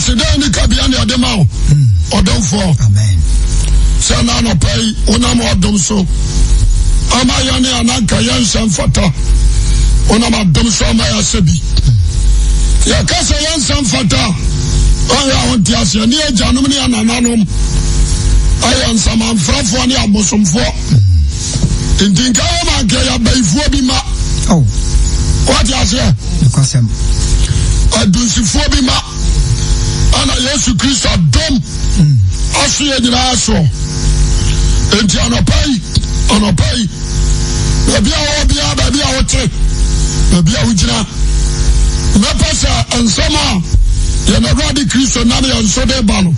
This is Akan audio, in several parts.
today ni kabia ni adema odom for. Amen. Sana no pay onam odom so. Ama yani ananka yansan fata. Onam odom so ama yasebi. Ya kasa yansan fata. Oya onti ase ni ejanum ni anananom. Ayan sama mfrafo ni abosomfo. Intinka ma ke ya baifo bi ma. Oh. What you say? Because adusifo bi ma. Ana Yesu Kristo dom. Asu ye nyina aso. Enti anopai. Baby a wote. Baby a wujina. Me pasa ansama ye na radi Kristo na ye nso de ba no.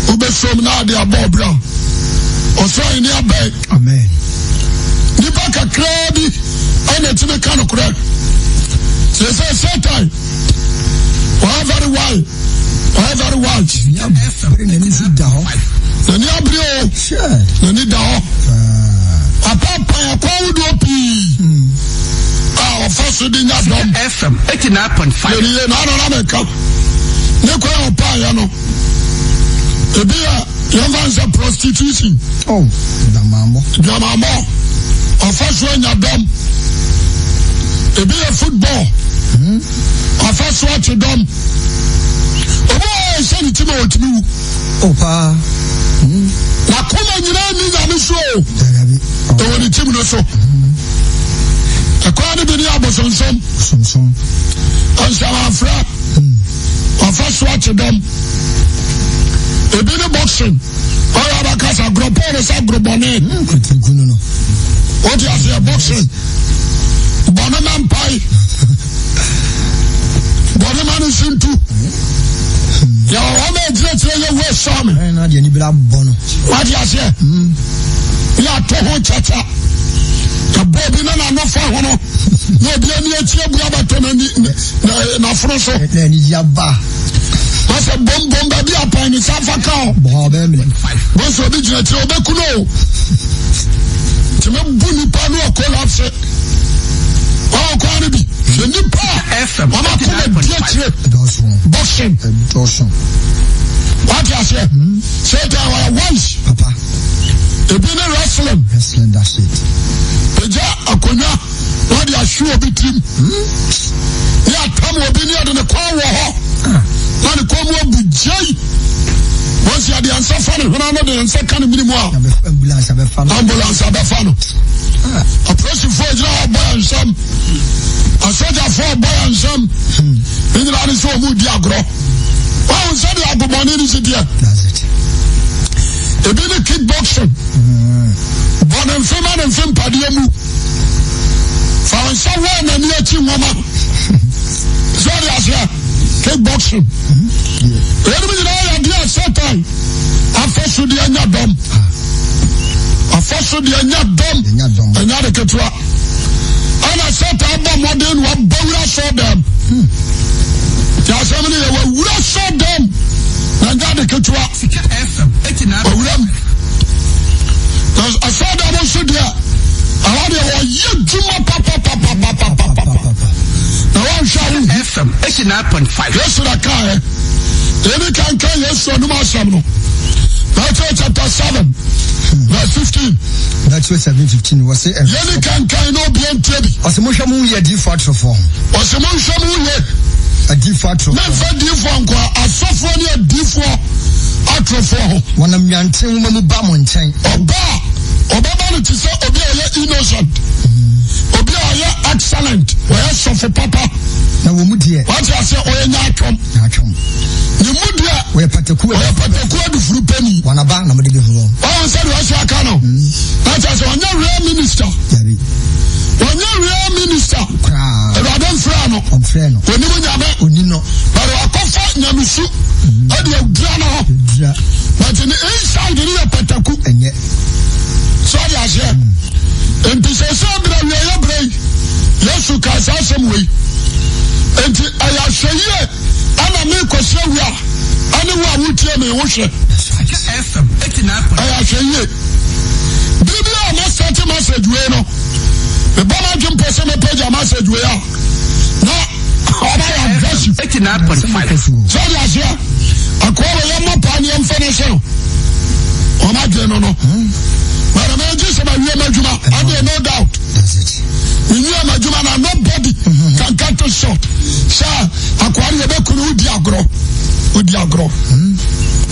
Ubesom na de abobra. Oso ni abai. Amen. Ni baka krabi ana tine kanu correct. Say Satan. Whatever why. Nani abrio. Nani dao. Apapa ya kwa udopi. Ofaso di nyadom. FM 89.5. Yeye na meka. Ne kwa opa ya no. Ebia yanvanza prostitution. Oh, damamo. Ofaso nyadom. Ebia football. Ofaso atidom. Obo se ni timo otimi. Opa. Na kuma nyina ni na mi so. O ni timo no so. Akwa ni bi ni abosonsom. Ansama afra. Ofaso atidom. Ebi ni boxing. Oya bakasa gropo sa grobone. No. What you say boxing? Bonama mpai. Bonama ni sintu. Ya wame jire ye we sami. Na de ni bla bono. What you say? Ya to ho chacha. Ya bobi na no fa ho no. No bia ni etie bua bato na froso. Na ni yaba. Masa bom baby apa ni safa ka. Bo be me. Bo so bi jina ti obekuno. Ti me buni pa no collapse. Oh, kwani bi. Je ni pa. FM. Mama ko die boxing. What you say? Say that our once. Papa. E bi na wrestling, that's it. Eja akonya. What you show obi team. Ya tam obi ni ade ne kwa wo ho. Nani kwa mwa bujai. Once you are the answer fan, when I know the answer can be more. Ambulance abefano. A person for a job boy and some. A soldier for a boy and some. In the land so mood diagro. Why was that the agumani is it? That's it. A bit of kickboxing. Born and film padiamu. Found someone and near team woman. Sorry, I said. Kickboxing. Enemy na ya dia Satan. Afoso dia nyadom. Afoso dia nyadom. Anya de ketua. Ana Satan ba modern wa bawura so dem. Ya samani ya wura so dem. Anya de ketua. Sika FM 89. Bawuram. Cuz asada mo so dia. Awade wa yejuma papa. FM 89.5. Yes, I can. Any can yes, no more some. Matthew chapter 7, verse 15. Matthew 7:15 was it? Any can no be entry. Osemushamu ye default form. Osemushamu ye a default form. Never default kwa asofo ni default atrofo. Wana miante mu ba mo nchen. Oba ba ti say obi ye innocent. Obi ye excellent. We suffer papa. Na wo mu die. What you say oye nya atwom. Ni mu die. We pataku du furu pani. Wana ba na mo de be ho. Oh say we say aka no. That you say onya real minister. Yabi. Onya real minister. Kra. E ba don fra no. On fra no. Oni mo nya be oni no. But akofa nyamisu. E de agura no ho. But in inside ni e pataku. Enye. So ya say. Enti se bra we ya bra. Yesu ka sa semwe. Enti aya hweye ana me kwose wia ane wo awutie me wo hwe FM 89. Aya hweye biblia ma sent message we no me bana jump person me page message we ya na oba ya verse 89.5. So that's here. I call a young man and finish him. Oh, my dear, no. But I'm just about you, Majuma. I have no doubt. That's it. You know, Majuma, and nobody can cut us short. Sir, I call you back with Diagro. With Diagro.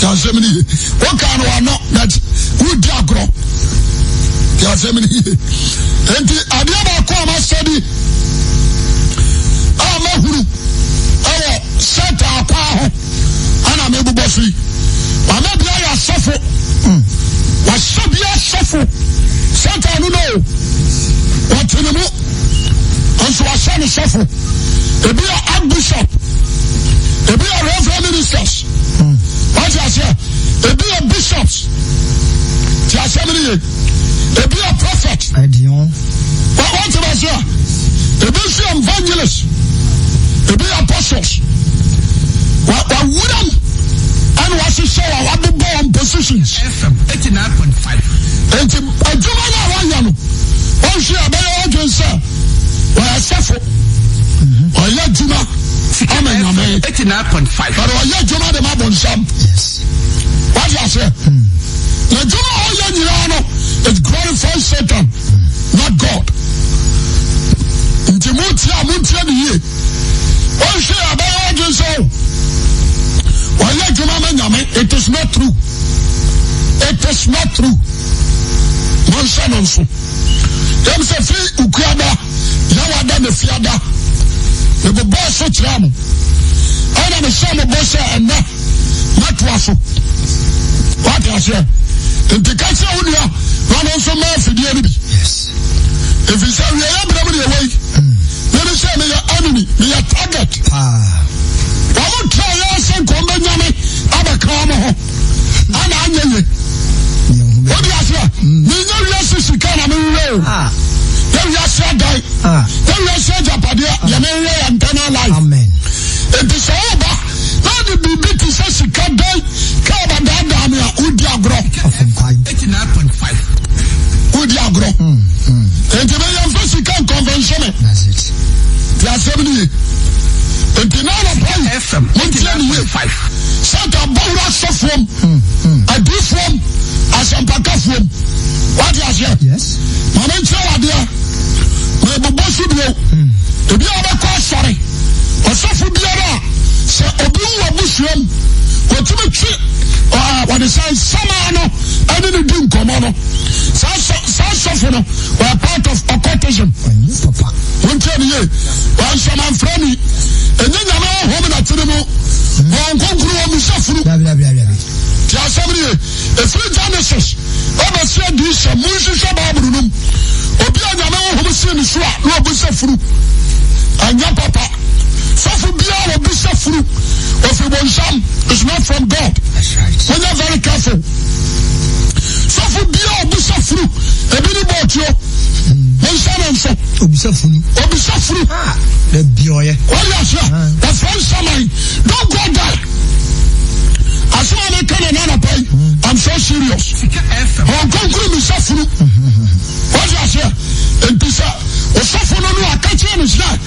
What kind of not that with Diagro? And I never come and study. I'm a who. Oh, set our power. And I'm able to see. I'm not there to suffer. I should be a suffer. Set I don't know. What to know? And so I send a suffer. It be a archbishop. It be a reverend ministers. What I say? It be a bishops. It be a prophet. But what I say? It be some evangelists. It be apostles. What would and what she say? What the born positions? 89.5. And I do not know. Oh, she a better audience, sir. Well, I suffer. Or yet, Juma. I'm a 89.5. But or yet, Juma, the Mabon Sam. Yes. What do you say? The Juma, all you is glorified Satan, not God. In Timothy, I'm not telling you. Oh, she a better audience, it is not true. It is not true. Nonsense. Them say free Ukuyada, Yawada the Fiada. The boss of Tram. I am a son of Bossa and not Wasso. What I say? If the Casa Unia run also more for the enemy. Yes. If you say we are able away, then you say me your enemy, me your target. I won't try us and come back. I'm a calm. And I know it. What do you say? You know, yes, it's a kind of real. Then you say, die. Then you say, Japadia, Yamere and Tana life. Amen. It is over. Now the BB says she can't die. Come and down here. Udiagro. 89.5. Udiagro. And the way I'm first, you can't convention it. That's it. They are 70. And the nine of FM 89.5. Set a bowl from a deep from as a packer from. What do you say? Yes. My name is Adia. My boss would know. To be on a course, sorry. Or suffer Biara. Say, Obu Abushem. What to be cheap. What is saying, Samano. I didn't do Comono. Sassofono were part of occultism. Papa. One tell you. One shaman friendly. And then I'm all home at the demo. One concrete on the suffering. If we Genesis, I said this, a Moses Ababunum, Obiana, who was in the swap, no Bussafru, and your papa. Suffer beyond a Bussafru, or if it was some, is not from God. That's right. When you're very careful. Suffer beyond Bussafru, a mini boat, you. One son and so. Obisafru. The boy. Oh, yes, the first summer. Don't go there. As soon as I come and pay, I'm so serious. I'm going to be suffering. What do you say? And this is suffering on your catching is that.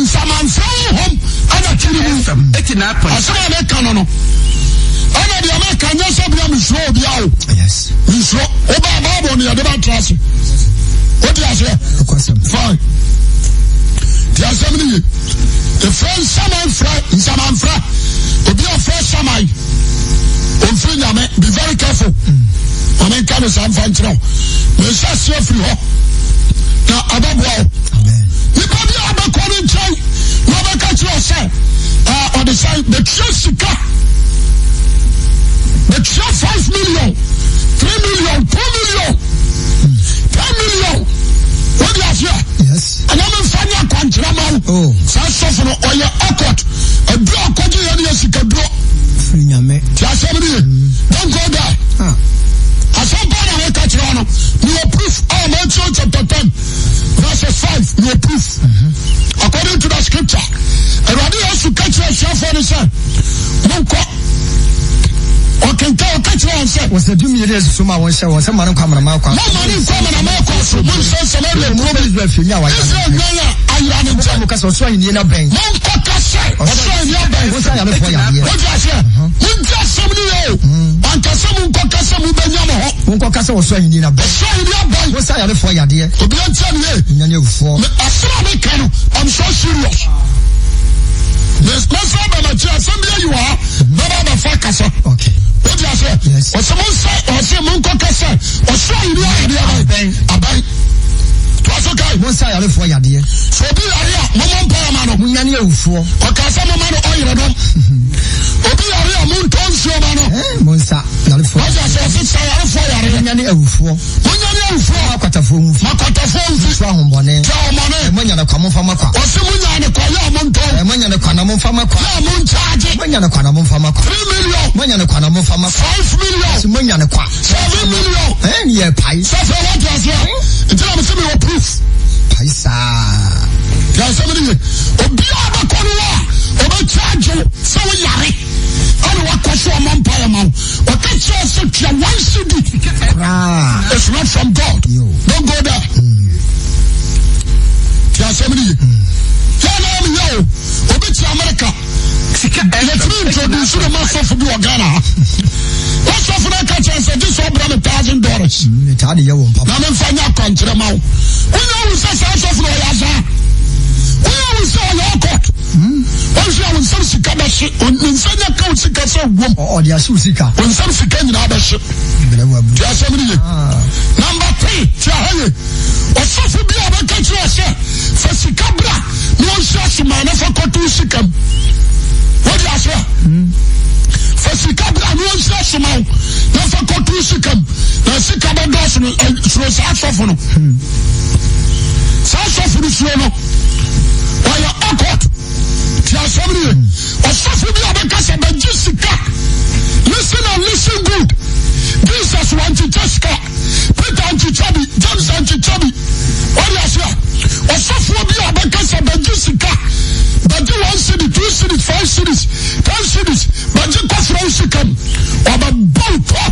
Someone from home, and I tell you, 89.5. as soon as I come on. I know the American, yes, I'm slow. Yes. You slow. Obama on the other trust. What do you say? Fine. The assembly. The first Saman Fra. To be a first Saman. Be very careful. I mean, can you say I'm fine now? We shall see a free home. Now, above all. You probably have a calling try. Never catch yourself. On the side, the Jessica. The 5 million, 3 million, 2 million, 10 million. What do you have? Yes. And I'm a fan of Quantraman. Oh. Sassophon or your awkward. A block of the areas you can draw. Don't go there. As some part of a catch on, you are proof. Matthew chapter 10, verses 5, you are proof. According to the scripture. And when he has to catch yourself for the sun, okay, catch you and say, was the 2 years so my one shall was a man come and Malcolm. No money come and America, so one says, and I will probably left you now. I ran in time because I was trying in a bank. Monka say, Ọ̀ṣọ́ ìní abẹ́yẹ. Wọ́n sáyà lẹ́fọ̀ yàdíyẹ. Wọ́n ti àṣẹ. Wọ́n ti àṣẹ mi ni yẹ o. Àǹkàṣẹ́ mu nkọ́ kásẹ̀ mu bẹ́ẹ̀ nyàmọ̀ họ. Wọ́n kọ́ kásẹ̀ ọ̀ṣọ́ ìní na bẹ́ẹ̀. Ọ̀ṣọ́ ìní abẹ́yẹ. Wọ́n sáyà lẹ́fọ̀ yàdíyẹ. Obi ẹ̀ ń tẹ́ mi yẹ. Ìyẹn ni ewufoɔ. Àṣírà mi kàn no, I'm so serious. Mẹ́sàn-án bẹ̀rẹ̀ tí a sẹ́mi yẹ yìí wá, bẹ́ẹ̀ bá fẹ́ kásẹ̀. Okay. Wọ́n ti àṣẹ. Ọ̀sẹ̀ mu nsẹ́ ọ̀sẹ̀ mu nkọ́ kásẹ̀ ọ̀ṣọ́ ìní abẹ́yẹ. Abẹ́yẹ. Wọ́n sáyà lẹ́fọ̀ yàdíyẹ. So obi yàrá yà mọ́mọ́ mpá yà máa nọ. Mo nya ni ewufoɔ. Ọ̀kasẹ́ mọ́mọ́ no ọ̀yẹ̀rẹ̀ dọ́m. Obi yàrá yà mú ntọ́ nsuo máa nọ. Mo nsa yàrá-fọ̀. Wọ́n ti àṣẹ ọ̀sẹ̀ sá yàrá fọ́ yàrá yẹ. Mo nya ni ewufoɔ. Mo nya ni ewufoɔ. Makwatafoɔ mu fi. Makwatafoɔ nfi. Fura ahombɔne. Tí a ọmọ náà. Mo nya ne kwa mo fa ma kwa. Ọ̀sẹ̀ mu nya ne kwa yà ọmọ ntọ́. Mo nya ne kwa na mo fa ma kwa. Yà ọmọ nchaajì. Mo nya ne kwa na mo fa ma kwa. 3 million. Mo nya ne kwa na mo fa ma kwa. 5 million. Mo nya ne kwa. 7 million. Ni yɛ pai. Sẹ́fẹ̀ wọ́n ti àṣẹ. Ìjọba mi sẹ́ mi wọ proof. Pai saa. Yà sẹ́ mi nìyẹn. Obi a bẹ kọ́ ni wá. Ọbẹ̀ chaajì sẹ́wọ́ yàrá. Ọ̀nà wa kọ́ sí ọmọ mpa yẹn ma o. Ọ̀kẹ́ tí a sẹ́ tia 1 CD. It's not from God. Yo. Don't go there. Tí a sẹ́ mi nìyẹn. Yà náà mi yẹ o. Obi ti Amẹ́ríkà. Yẹtiri introduce the master for the Ghana. Wọ́n sọ fún ẹ̀ka kyerẹ́ sẹ́ jí sọ ọ́bùrọ̀ mi $1,000. Ne taa de yɛ wɔn papa. Na mi nfa nyɛ akɔnkyerɛ ma wo. Wọ́n yẹ wù sẹ́ sẹ́ sọ fún ọ̀yà sá. Wọ́n yẹ wù sẹ́ ọ̀yà ọkọ̀t. Wọ́n fi àwọn nsẹ́m sika bẹ́ ṣe. Nsẹ́m yẹ ká o sika sẹ́ wọ́m. Ɔde ahyɛ o sika. Nsẹ́m sika nyinaa bẹ́ ṣe. Bẹ̀rẹ̀ wà bu. Tí a sẹ́ mi nìyẹn. Number 3 tí a hẹ́ yẹ. Ọ̀sọ́fù bí a bẹ́ kẹ́ kyerẹ́ sẹ́ fẹ́ sika bra ni wọ́n ṣe àṣìmọ̀ ẹ̀ fẹ́ kọ́tù sika mu. Wọ́n di aṣọ a. Fẹ́ sika bra ni wọ́n ṣe àṣìmọ̀ ẹ̀ fẹ́ kọ́tù sika mu. Na sika bẹ́ dọ́ọ̀sì ni ṣùgbọ́n sá sọ́fù no. Sá sọ́fù ni ṣùgbọ́n no. Wọ́n yẹ ọkọ̀t. Tí a sọ mi nìyẹn. Ọ̀sọ́fù bí a bẹ́ kásẹ̀ bẹ́ jí sika. Listen and listen good. Jesus wọ́n ti tẹ́ sika. Peter ń ti tẹ́bi. James ń ti tẹ́bi. Wọ́n di aṣọ a. Ọ̀sọ́fù bí a bẹ́ kásẹ̀ bẹ́ jí sika. Bàjẹ́ 1 CD, 2 CD, 5 CDs, 10 CDs. Bàjẹ́ kọ́fìrà ó sì kàn. Ọba bọ́ọ̀lù tọ́.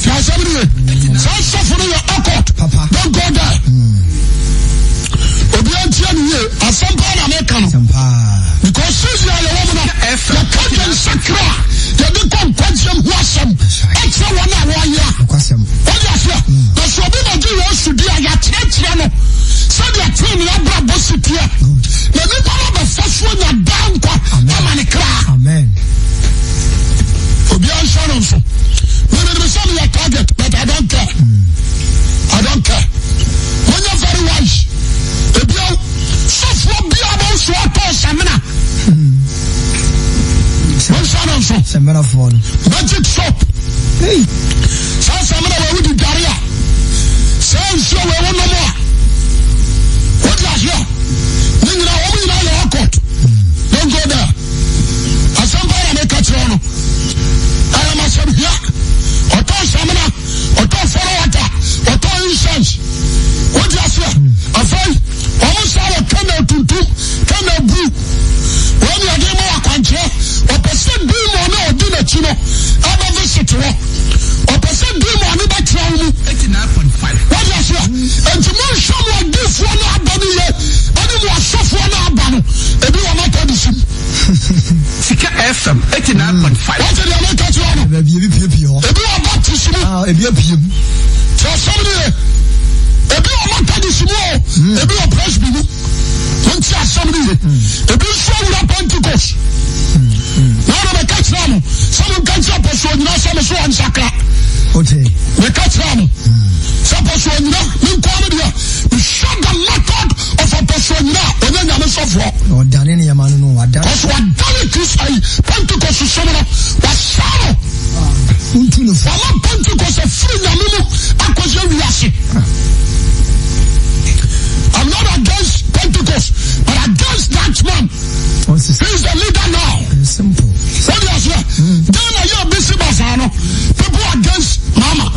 Tí a sọ mi nìyẹn. Sá sọ́fù ni yẹ ọkọ̀t. Papa. Don't go there. Obi ẹ̀ ń tiẹ̀ nìyẹn. Asẹ́mpá na mi kàn. Because since yà yẹ wọ́n mu na. Yẹ kájẹ nsakira. Yẹ di kọ́ nkwájẹ mu asẹ́m. Ẹ kyerẹ wọn náà wọ́n yẹ. Wọ́n di aṣọ. Na sọ obi bàjẹ́ yẹ oṣù di a yà kyerẹ́kyerẹ́ no. Sẹ́ni àtúnyẹ̀ ni yà bá bọ́ sí tiẹ̀. Na nípa náà bẹ fẹ́ fún ọ̀nyà dáa nkwa. Ama ni kra. Amen. Obi à ń sọ ní nso. Mímí ni sẹ́ni yẹ target but I don't care. I don't care. Wọ́n yẹ very wise. Ebi ọ̀ sọ́fọ́ bí a bá ń sọ ọ́tọ̀ sẹ́mínà. Wọ́n sọ ní nso. Sẹ́mínà fọ́ọ̀nù. Magic soap. Sá sẹ́mínà wẹ̀ wí di gari a. Sẹ́ nsuo wẹ̀ wọ́n nọ́mọ́ a. Wọ́n di àṣẹ. Ní nyina wọ́n nyina yẹ ọkọ̀t. Don't go there. Asẹ́mpá yà mí kàtí ọ̀nù. Ayọ̀ ma sẹ́mi hìá. Ọ̀tọ̀ sẹ́mínà. Ọ̀tọ̀ fọ́rọ̀ wọ̀tà. Ọ̀tọ̀ incense. Wọ́n di àṣẹ. Afẹ́ ọmọ sáwọ kẹ́nà tuntum. Kẹ́nà bú. Wọ́n ní ọdún mọ́ àkwankyerẹ́. Ọ̀pẹ̀sẹ̀ dìímọ̀ náà ọdún n'akyi no. Ẹbẹ̀ visit wọ́. Ọ̀pẹ̀sẹ̀ dìímọ̀ ní bá tẹ̀ ọ́ mu. 89.5. Wọ́n di àṣẹ. Ẹ̀ntì mú nsọ́ mu ọdínfọ́ náà bọ̀ níyẹ. Ẹni mu asọ́fọ́ náà bà no. Ebi wọ́n máa tọ́ di sim. Sika FM 89.5. Wọ́n ti di àmì kẹ́tì wọn no. Bẹẹbi ebi pie hɔ. Ebi wọ́n bá ti sim. Ebi epie mu. Tí a sọ mi nìyẹ. Ebi wọ́n máa tọ́ di sim o. Ebi wọ́n press bi mu. Wọ́n ti àṣọ mi nìyẹ. Ebi nsọ wúlò Pentecost. Wọ́n bẹ kẹ́tì náà no. Sọ́mu kẹ́tì àpọ̀sọ̀ ònyìnbó sọ́mu sọ́ wọn nsakra. Ote. Bẹ kẹ́tì náà no. Sọ́pọ̀sọ̀ ònyìnbó ní nkọ́ mi nìyẹ. Show the method of ọ̀pọ̀sọ̀ ònyìnbó onye nyàmé sọ́fọ̀. Ɔdane ne yamma no wada. Kọ́sọ̀ wà dání kristu ayi Pentecost sọ́mu no wà sáárọ̀. Untu no fa. Wàmà Pentecost efiri nyàmé mu akọ̀sẹ̀ wíyàsí. I'm not against Pentecost but against that man. He is the leader now. Simple. What do you say? Ghana yẹ bisi basano. People against mama.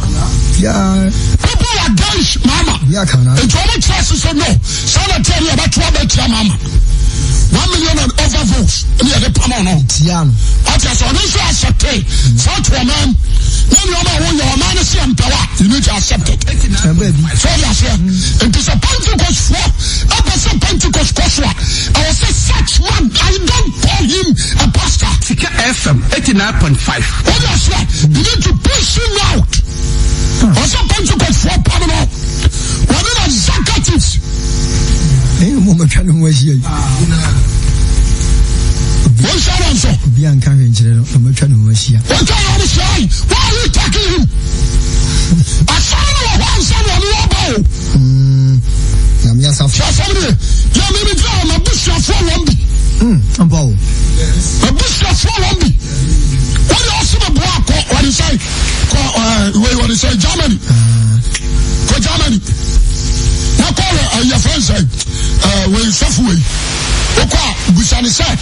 Yeah. People against mama. Yeah, can I? And to all churches say no. Sana tell you about 12 mama. 1 million and over votes. And you have the power no. Tian. After so don't say accept it. So to a man. When you are when your man is in power, you need to accept it. Baby. So you say, and to a Pentecost for, I was a Pentecost Koswa. I was a such man. I FM 89.5. Oh, that's right. You need to push him out. Also, Pentecost for Pamela. One of the executives. Hey, Mama, can you hear you? What's that answer? Bianca, I'm trying to watch you. What are you saying? Why are you taking him? I saw one son of Lobo. I'm just a family. Yeah, maybe I'm a bishop for one. I'm Paul. A bishop for one. What do you say about what you say? What you say? Germany. For Germany. Now call your friends say, when you suffer. Okay, Busani said,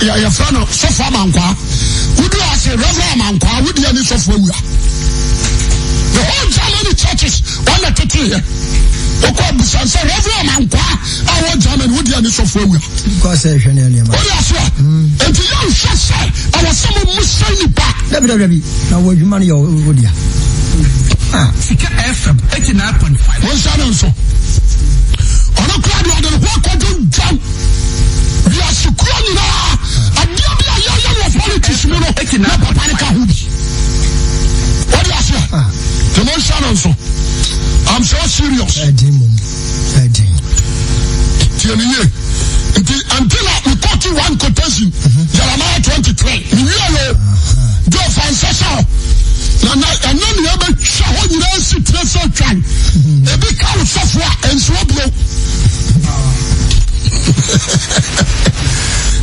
your friend of Sofa Mankwa, would you ask a Reverend Mankwa, would you any software? The whole Germany churches, one at the here. Okay, Busani said, Reverend Mankwa, our German, would you any software? Because I should nearly. Oh, yes, sir. And the young church said, I was someone who sent you back. Now, what you money or would you? Sika FM 89.5. What's that answer? On a crowd, you are the walk on the jump. We are secure now. I did be a young politician. What do you say? The motion also. I'm so serious. Until we got to one quotation, Jeremiah 23. Go find Sasha. And then you have a show you know, sit there so trying. A big cow software and swap low.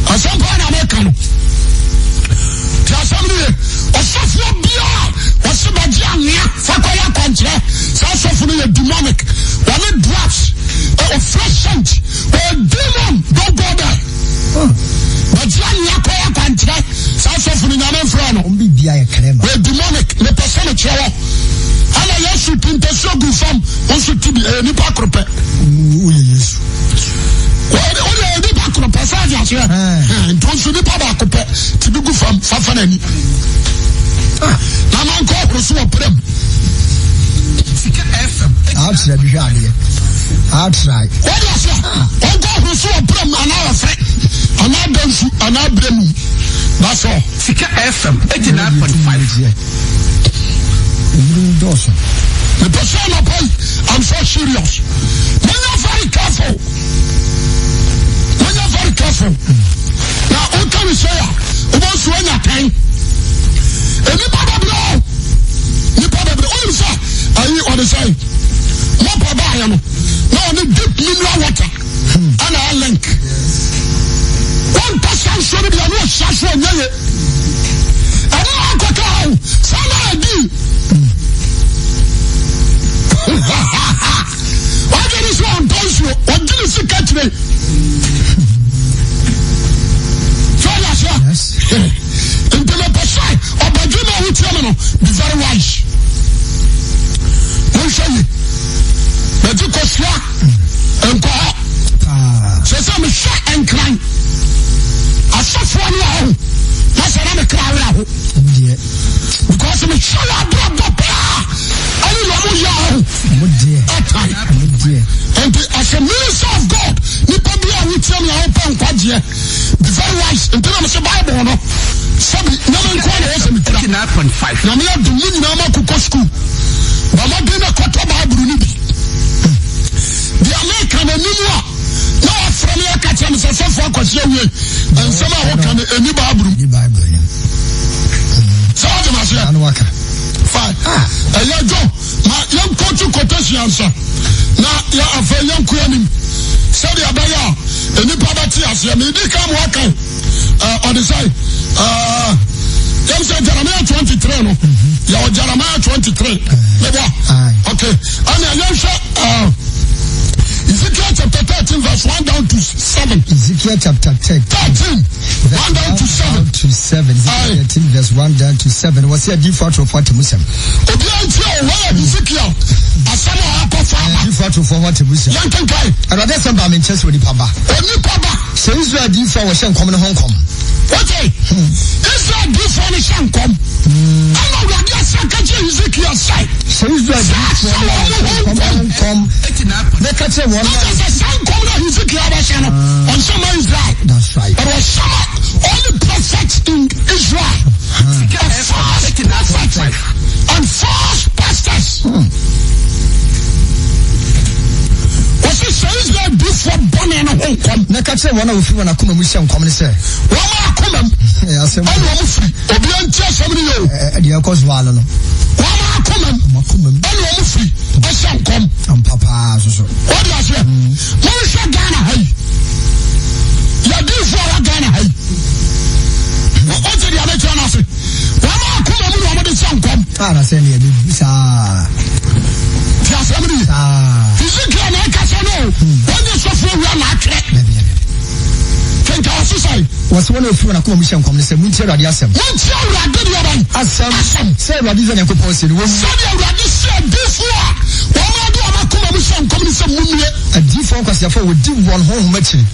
At some point, I'm making. Tell somebody, or software beyond, or somebody, Fakoya country, software demonic, one it drops, or fresh scent, or a demon, don't go there. But Yakoya country, software in an friend, we're demonic, the percentage. And I used to think the so good from also to be a Nipacrope. Well, only a Nipacrope, and don't you Nipacope to be good from Fafanani. Now, I'm going to swap them. I'll try. What is that? I'll go to swap them and I'll say, and I don't see, and I blame you. That's all. Sika FM 89.5. The person of I'm so serious. When you're very careful. When you're very careful. Now, what can we say? About when you're time. Anybody blow? Anybody blow? What you say? What you say? No problem. No, only deep mineral water. And a link. 1% should be a new shot for me. And now I'm going to somebody. Why did this one touch you? What did you see catch me? Yes. In the Pasai, or by Juma with Yamano, be very wise. Don't show you. But you could swap and go up. Says I'm a shot and climb. I suffer on your own. That's another crowd. Because I'm a shot and drop and as a minister of God, you probably are with them your own quadria. Be very wise. And then I'm a Bible, no? Sabi, no man call it 89.5. Now, me have the money now, I could go school. But I'm not doing a quarter Bible. The American and Nima. Now, from your catch, I'm so far because you're away. And somehow, what can any Bible? So, I'm fine. A young Joe, my young coach quotation answer. Now, you're a very young queen. Said the Abaya, and the poverty as you may come working on the side. You said Jeremiah 23, no? You're Jeremiah 23. Okay. And a young Ezekiel chapter 13, verse 1 down to 7. Ezekiel chapter 13. 1 down to 7. Ezekiel 13, verse 1 down to 7. What's your default of what Muslim? Ezekiel. Default of what Muslim. And that's about Manchester with the Papa. So Israel default was coming to Hong Kong. Okay. Israel default is Hong Kong. I know what you're saying. Ezekiel said. So Israel default was Hong Kong. Look at one. That's right. That's right. But was some only prophets in Israel. say one of you na kuma mu hye nkom ne say wama akoma asem anu omu free obi anti asem ni yo de akos wala no wama akoma anu omu free hye nkom am papa so what do you say mo hye Ghana hai ya di for Ghana hai o je dia na chana se wama akoma mu no mo de hye nkom na say ne bi sa ti asem ni physical na ka say no onye so for we na atwe kenka osisai was one of you na kuma mu hye nkom ne say munti awurade asem munti awurade de yaban asem say awurade ze nyankopɔn se wo say awurade se before wama do ama kuma mu hye nkom ne say munue adifo nkwasiafo wo di won ho machi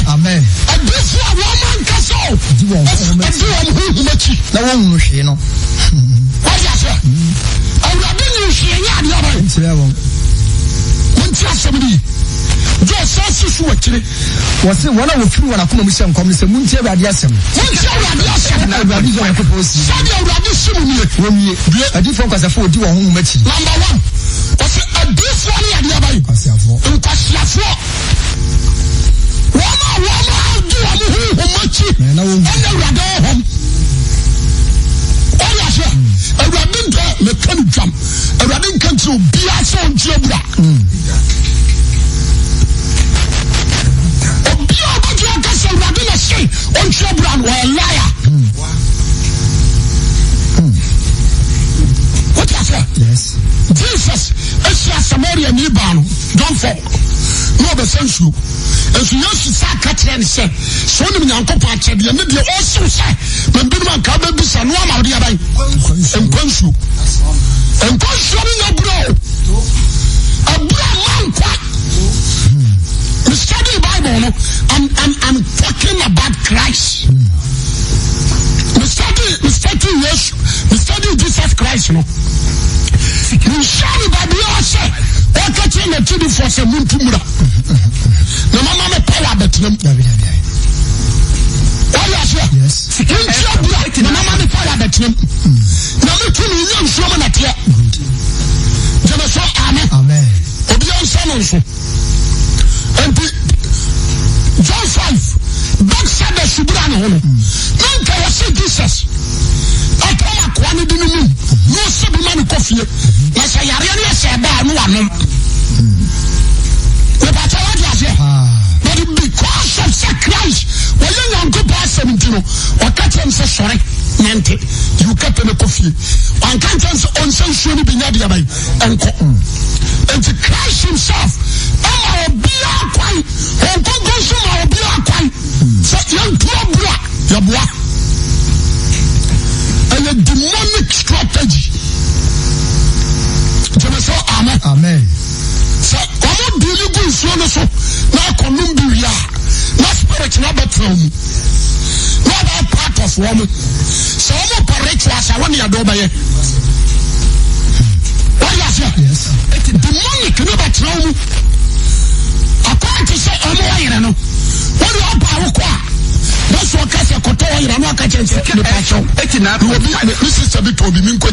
amen adifo wama nkaso di won ho machi na won hu hwe no waya se awurade ni hwe ya de yaban ntire won munti asem ni Jesus is what you was one of you when I come and come to Munti Radiasem. A different as a 4 do a home match. Number one, was a different idea by Pasiafo. One do a much and a radar. Oh, yes, a rabbin mechanic jump, a rabbin country, Biaso and Jobra. On Chebron or a liar. What you say? Yes. Jesus is a Samaritan Nibano. Don't fall. No, the sense you. And so you should start catching and say, so many uncle Patch, and you also say, when Bidman Cababis and one of the other, and punch you. And punch you in your bro. A brown man quack. We study the Bible, I'm talking about Christ. We study Jesus Christ, no. We study the Bible, say, what catching the TV for some Muntumura. No, Mama, power bet them. What is it? Yes. No, Mama, power bet them. No, me too, young woman at here. Amen. Obion Sanon. And John 5, God said the Subrano. Nunca was said Jesus. I come a quantity in the moon. No subman coffee. Yes, I really said that no one. But because of sacrifice, when you young go past 17, or catch him say sorry, Nante, you cut him a coffee. One can't on some surely be near by and to Christ himself. I'll be a quiet. And go I'll be a quiet. So young Tua, your boy. And a demonic strategy. Amen. Amen. So, I'm do you go so now Columbia. Not spirit, not bedroom. Not a part of woman. So I'm operate as I want you to do by it. Yes. Demonic, never throw. According to say, I'm a no. What do you power? That's what I said. Kotoa, you know, I can't say the passion. This is a bit of the Minko.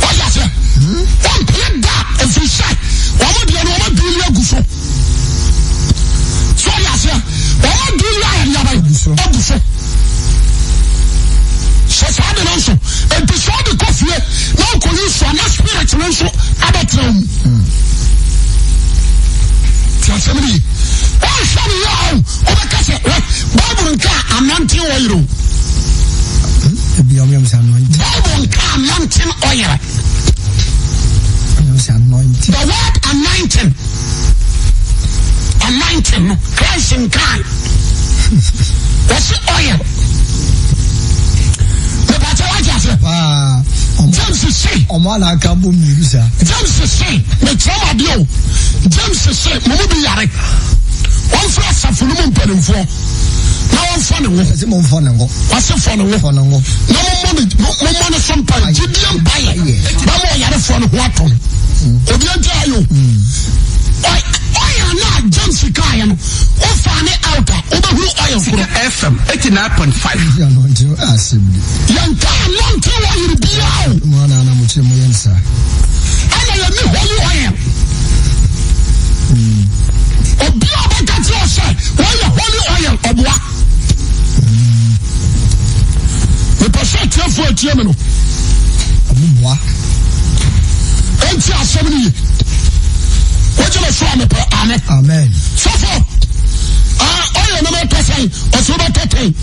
What is it? One plate that, if you say, what do you do? You go so. So, yes, what do you do? So. So I don't know. And before the coffee, now can you so much spirit also about them. Somebody, oh, somebody, oh, Bible and car, anointing oil. Bible and car, anointing oil. The word anointing, Christ in car. What's the oil? James is saying, James is saying, the trauma deal. James is saying, Mubiari. One flash of Fulham Penny for. Now I'm funny. What's a funny? No money, sometimes. Gideon Bayer. Mama, you have a fun what on. Obiantayo. Oil not James Kayan. Oh, funny outer. Over who oil for FM 89.5. Young Kayan, long time you be out. And I am tie me no Omwa enti asem ni woje le so amepa amen so for oyo na me pesen oso ba 10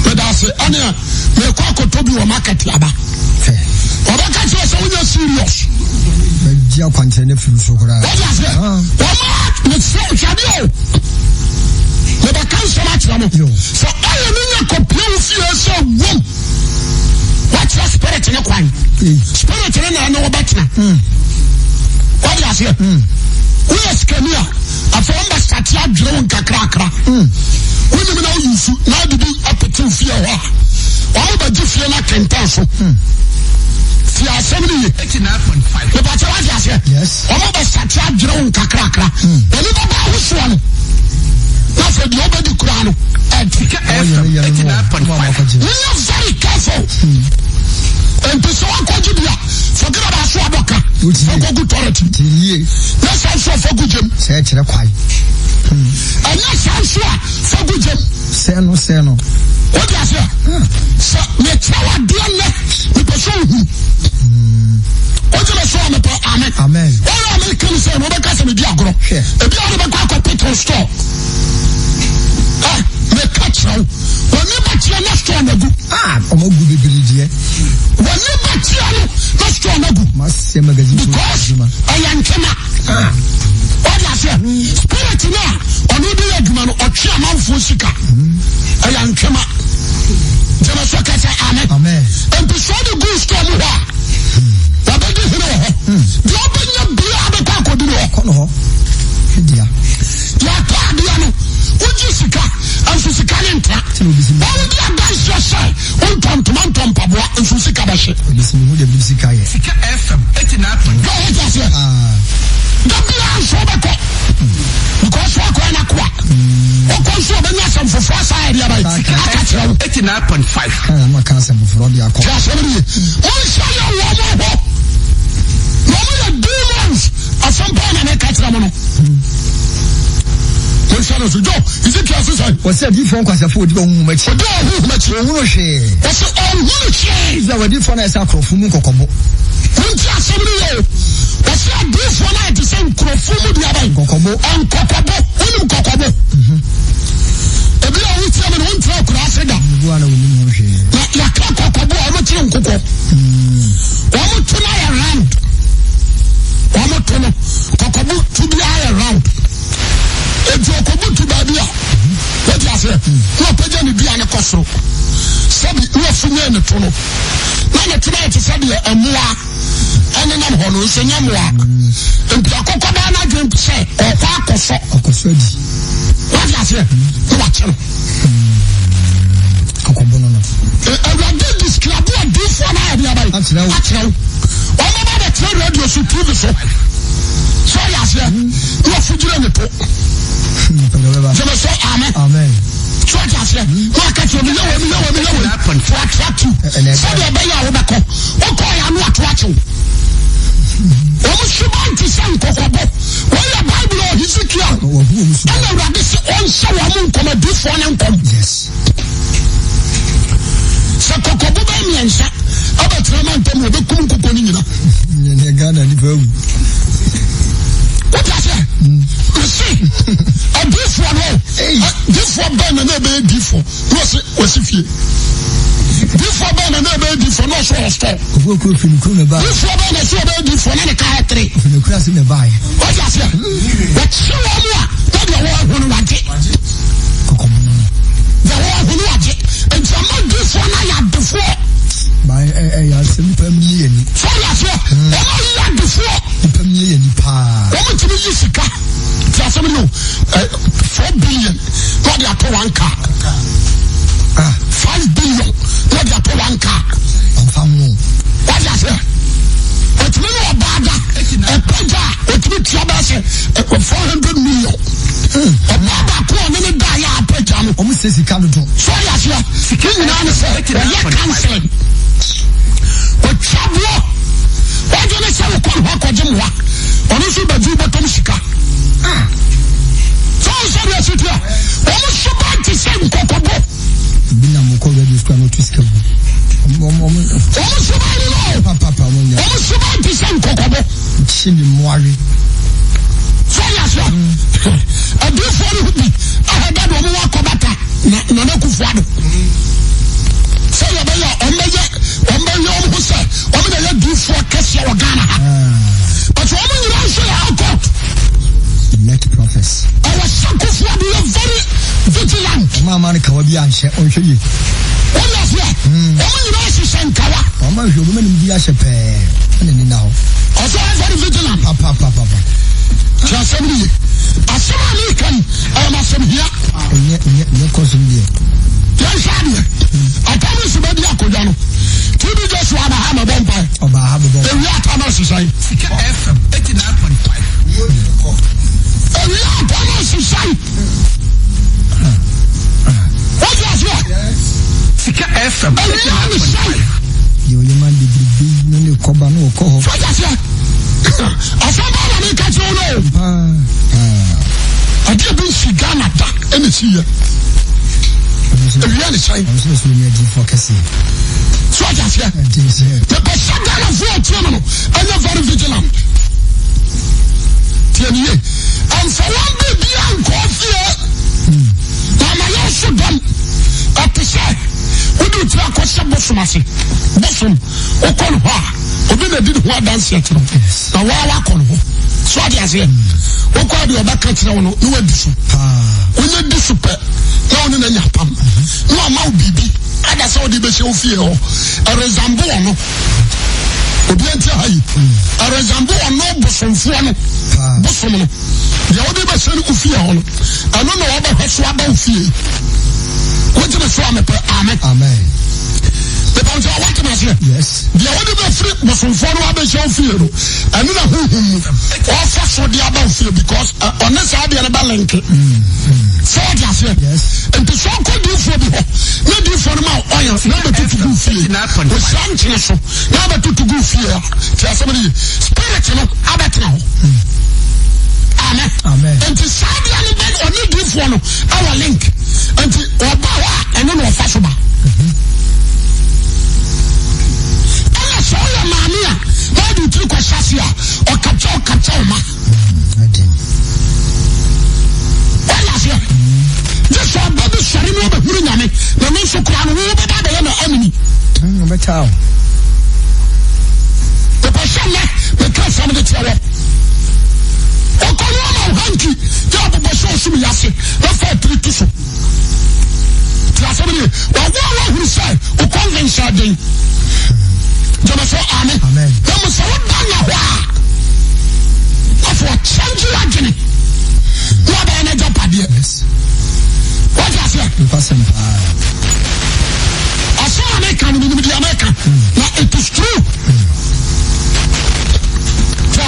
but that's ania me kwa kotobi wo market aba oba ka so so wonya serious dia kwante ne firu so kora me so chabio me ba kan so much ramo so oyo ni nya komplain fie so wom what's your spirit in a kwan spirit na na obatina what do you say we eskamia afomba start ya drum kakrakra we ni na yusu na dudu apetu fie ho ba ji fie na kenta so fie assembly 89.5 the battle was yes ba start ya drum kakrakra oni ba ba husu no na for the obedi kura no Etika FM 89.5 we are very careful and to so akojibia forget about so aboka for good authority yes I saw for good gym say kire kwai and yes I saw for good gym say no what do you say so me chawa dia me person oje le so amen all American say no be kase me di agoro e bi ade be kwa petrol store me catch now when you back here na store na gu omogu bibiri die when you back here na store na gu masse magazine because ayankema what you say spirit na onu dey aduma no otwe amanfo sika ayankema jema so ka say amen and so the good store mo ha wa be di hino ho di obenya bia be kwa ko di ho dia ya pa dia no uji sika ansu sika ne ntra all dia dance your say on tom pabwa ansu sika ba she bisimi hu de sika ye Sika FM 89.5 go ahead say dabi ansu ba ko because wa ko na kwa o ko so be nya sam fofo aside ya ba Sika FM 89.5 ma kan sam fofo dia ko ja so ni o sha ya wo mo ya demons asampa na me ka tira mo no is it class inside? What's that different class of food? Much. Is that what different as a crofum kokobo? What's that different to say crofum the other kokobo and kokobo? Kokobo. If you are with them and one talk, Africa, you are kokobo, I'm a chill coco. One to lie around. One to know kokobo to be around. Ejo kobutu babia what you say no peja ni bia ne koso sabi no funye ne to no na ne tena ete sabi amoa ene na ho no so nyamoa empi akokoda na dwem se okwa akoso di what you say no watch kokobo no awade describe what do for na bia bai atrew o ma ba de tell radio so prove so ya say no fujire ne to je me say amen so ya say ma ka so me for attract you so de be ya wo be ko o ko ya no attract you o mo shuban ti san kokobo wo ya bible o Ezekiel and already say on so wa mun ko ma do for na nkom yes so kokobo be miensa abetre man tem wo be kum kokko ni nyina ne Ghana ni ba what you say? You see, a different way. Different band and a baby different. What's if you? Different band and a baby different. No, so I stop. Different band and a baby different. And a car three. The class in the buy. What you say? But you are the one who want it. The one who want it. And some of this one I had before. By a family. So I say, I had before. What do you use? Tell somebody 4 billion. What they are to one car. 5 billion. What they are to one car. What you say? What do you know about that? A pager. What do you trouble say? 400 million. A baba poor many die a pager. Almost says he can't do. So I say, you know, say, you can't. What trouble? Why do you say we call her Jimwa? Honestly, but you bottom sika. So sorry, sit here. Almost so bad to say Kokobo. Bina Moko ready to come to Skill. Harry. So yes, a do for me. I had that one walk about that. No, Kufuado. So you on who said, I'm do for Kessia or Ghana. But woman, you answer our court. Let profess. I was so Kufuado, very vigilant. Mamma Kawabi and share on you. What was that? Woman, you know, she's saying Kawa. Mamma, you woman in the Ashape. And now. Also, I'm very vigilant. Papa. Assembly. Assembly can I am assembly. Your cousin here. Yes, I promise you, baby, I could do. To be just one, I have a vampire. The real Thomas Society. FM 89.5. The real Thomas Society. What was what? Sika FM 89.5. You man did the Coba no call. What was it? I said, I make a journal. I did bring Sigana back in the sea. The real China. I was listening to for Cassie. So I just said, the Pasagana for a terminal, and you're very vigilant. And for one baby, I'm coffee. Now, I also done at the side. We do track what's a bossum. Bossum, or call her. Obi na did what dance yet. Now, why I call her? So I just said, what call you back at the one who went to soup? We need this super. No, no, no, no, baby. I just saw the best of you. A resemble no. Obianti hai. A resemble no bosom fuano. Bosom no. The other best of you. I don't know about her swab of you. What do you say? Amen. The point I want to say. Yes. The other best was from Foro Abel. And then who also saw the above field because on this idea about link. So yes. And the song could do for the not do for the mouth oil, number two to go fear. With some channel, number two to go fear. Tell somebody, spiritual, about now. Amen. And the side element only give one our link. And the Obawa and then our Fashoba. So your mania, why do you take a chassis or capture ma? What is it? This one, baby, sharing over Hurriame, the men so crown over the enemy. The person because some of the terror. O Coloma, Hanky, Job of Social Yassi, the fair three to so. Somebody, what will say? O convention. Amen. There was a one of what change you agony. What an agent idea. What is it? I saw American with the American. Now it is true.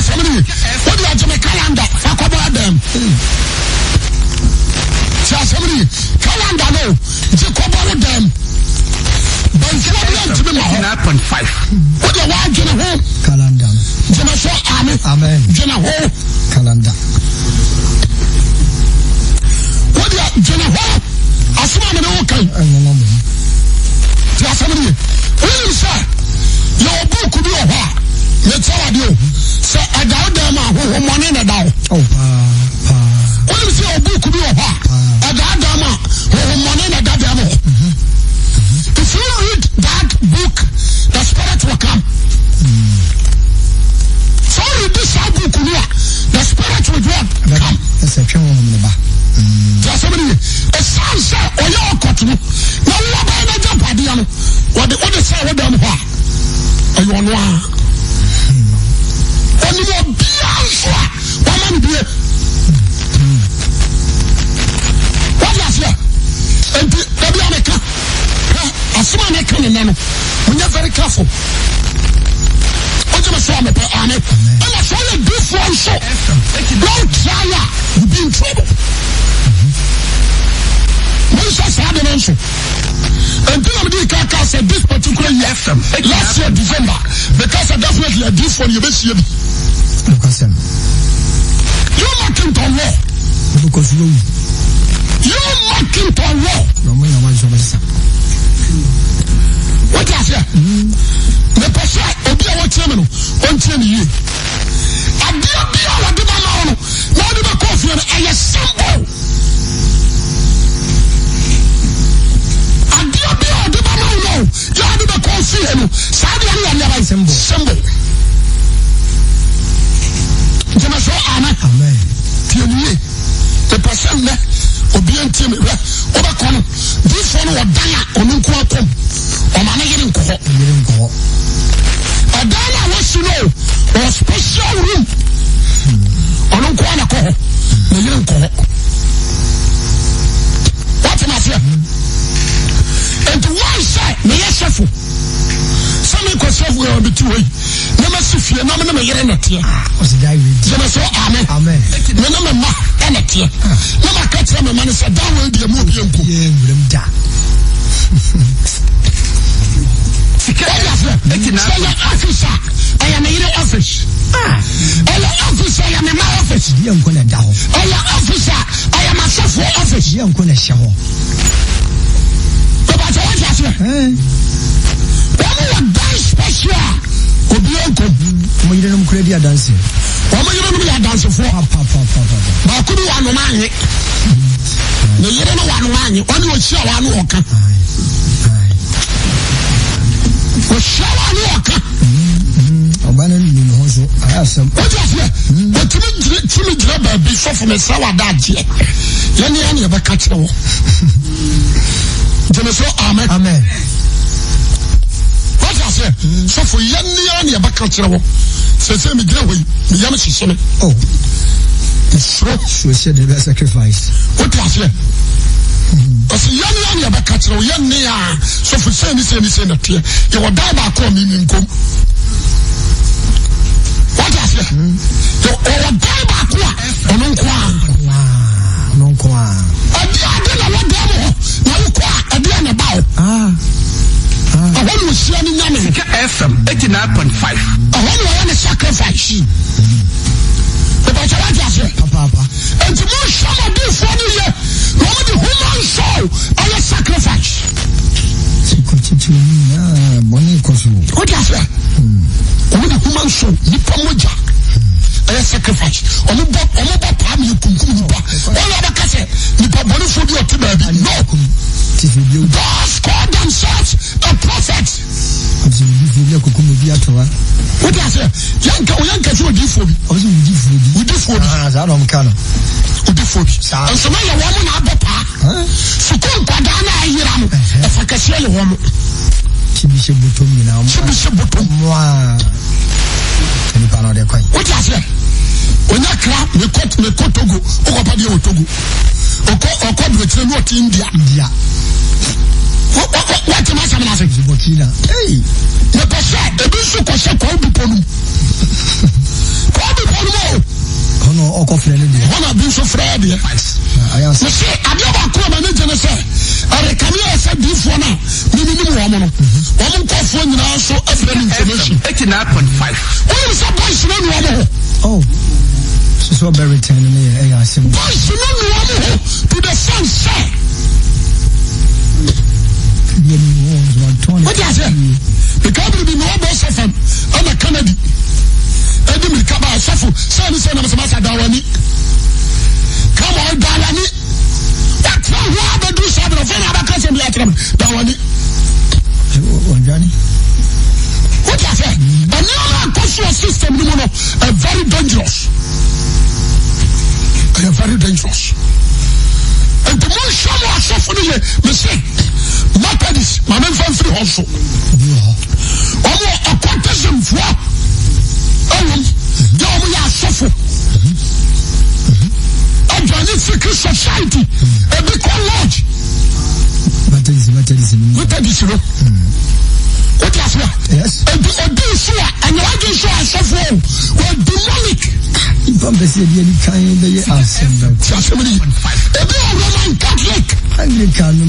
Somebody, what do you have to make calendar? Fuck about them. Somebody, calendar no. Jacob about them. But it's not to be my 9.5. What do you want to know? Calendar. Amen. General Calendar. What do you General? I saw him in the okay. Somebody, William sir, your book could be a what? Let's tell you. Say, I doubt them who money in a down. William say, your book could be a what? I doubt them who money in a down. If you read that book, the Spirit will come. So read this book, the Spirit will come. That's a true woman. There's somebody, a son said, or your cotton. Now, what about the jump at the other? What they say, what them are. Are you on one? And you are beyond sure. Woman, dear. What is that? And the America. Asuma na kan na no we are very careful. What you say me amen. And I saw the different show. Don't try you be in trouble. When you say the answer. And then the Kaka said this particular year last year December because I definitely a different you be see me. You marking to law. Because you marking to law. No me na so basa. What is it? The person, Obia, what terminal? 1 year. adia bia wode ba ma no na wode ba ko fie no eye simple adia bia wode ba ma no ya wode ba ko fie no sa dia no ya ba simple jema so amen tieni the person na obi antime we oba kono before no odan a onu nko akom o ma na yire nko odan a wasi no or special room onu nko na ko na yire nko what am I saying and why say me yesefu some ko sefu we obi ti we na masifie na me yire na tie o se dai we jema so amen na me ma ene tie na ma ka tire me ma ne se da we die mo bi enko da officer I am in office officer I am in my office I am officer I am a software office but what you say when dance special obianko mo yire no credit dance for ba ku ni wanu manye ne yire no wanu manye oni o chia wanu oka o shawa ni oka obana ni no so ayasem o just but timi gira ba bi so for me sawa daje yani ba ka kire wo jeme so amen what I say so for yani ba ka kire wo se me gira wo me yam hihye me oh so said the sacrifice what I say because yani ba ka kire wo yani a so for say na tie you will die ba ko mi nkom what I say you will die ba ko ono nko adi na wo dem ho na wo ko adi na ba I want to see any name FM 89.5 I want to learn a sacrifice but I want to say papa and to more some do for you no the human soul or a sacrifice money cost what you say the human soul ni pomoja a sacrifice omo pa mi kunkum ni ba all of ka say ni pa bonu fo bi o te ba bi no God called themselves a prophet. What do I say? Yanka so diffobi. Udifobi. Za no mka no. Udifobi. And so my woman na bopa. So kon kwada na ayira mo. E fakase ye wo mo. Chibishe botom ni na mo. Chibishe botom. Wa. Ni pa no de kwai. What do I say? Onya kra me ko Togo. Okopa de o Togo. Oko Britain no India. What am I saying? Burkina. Hey, the person, the bishop was a call before you. Call before you. Oh no, Oko Freddy. One of Bishop Freddy. I answer. You see, I never come and I say, I can you say this one? Minimum woman. Woman call for you now, so information. 89.5. What is that voice? Oh, so very tender. Voice to the sunset. What is it? The company be no boss of them. I'm a Kennedy. Eddie Mikaba, Safu, Sani Sana Dawani. Come on, Dawani. That's why I do something of another cousin like Dawani. What is it? A new cultural system, very dangerous. Very dangerous. And the more someone suffering, mistake. Methodist, my man from free also. A quantism for we are suffering. A secret society, a big lodge. Methodism. What is it? Yes. And you are doing so I suffer. Well, demonic. Don't be said any kind of Roman Catholic. Anglican,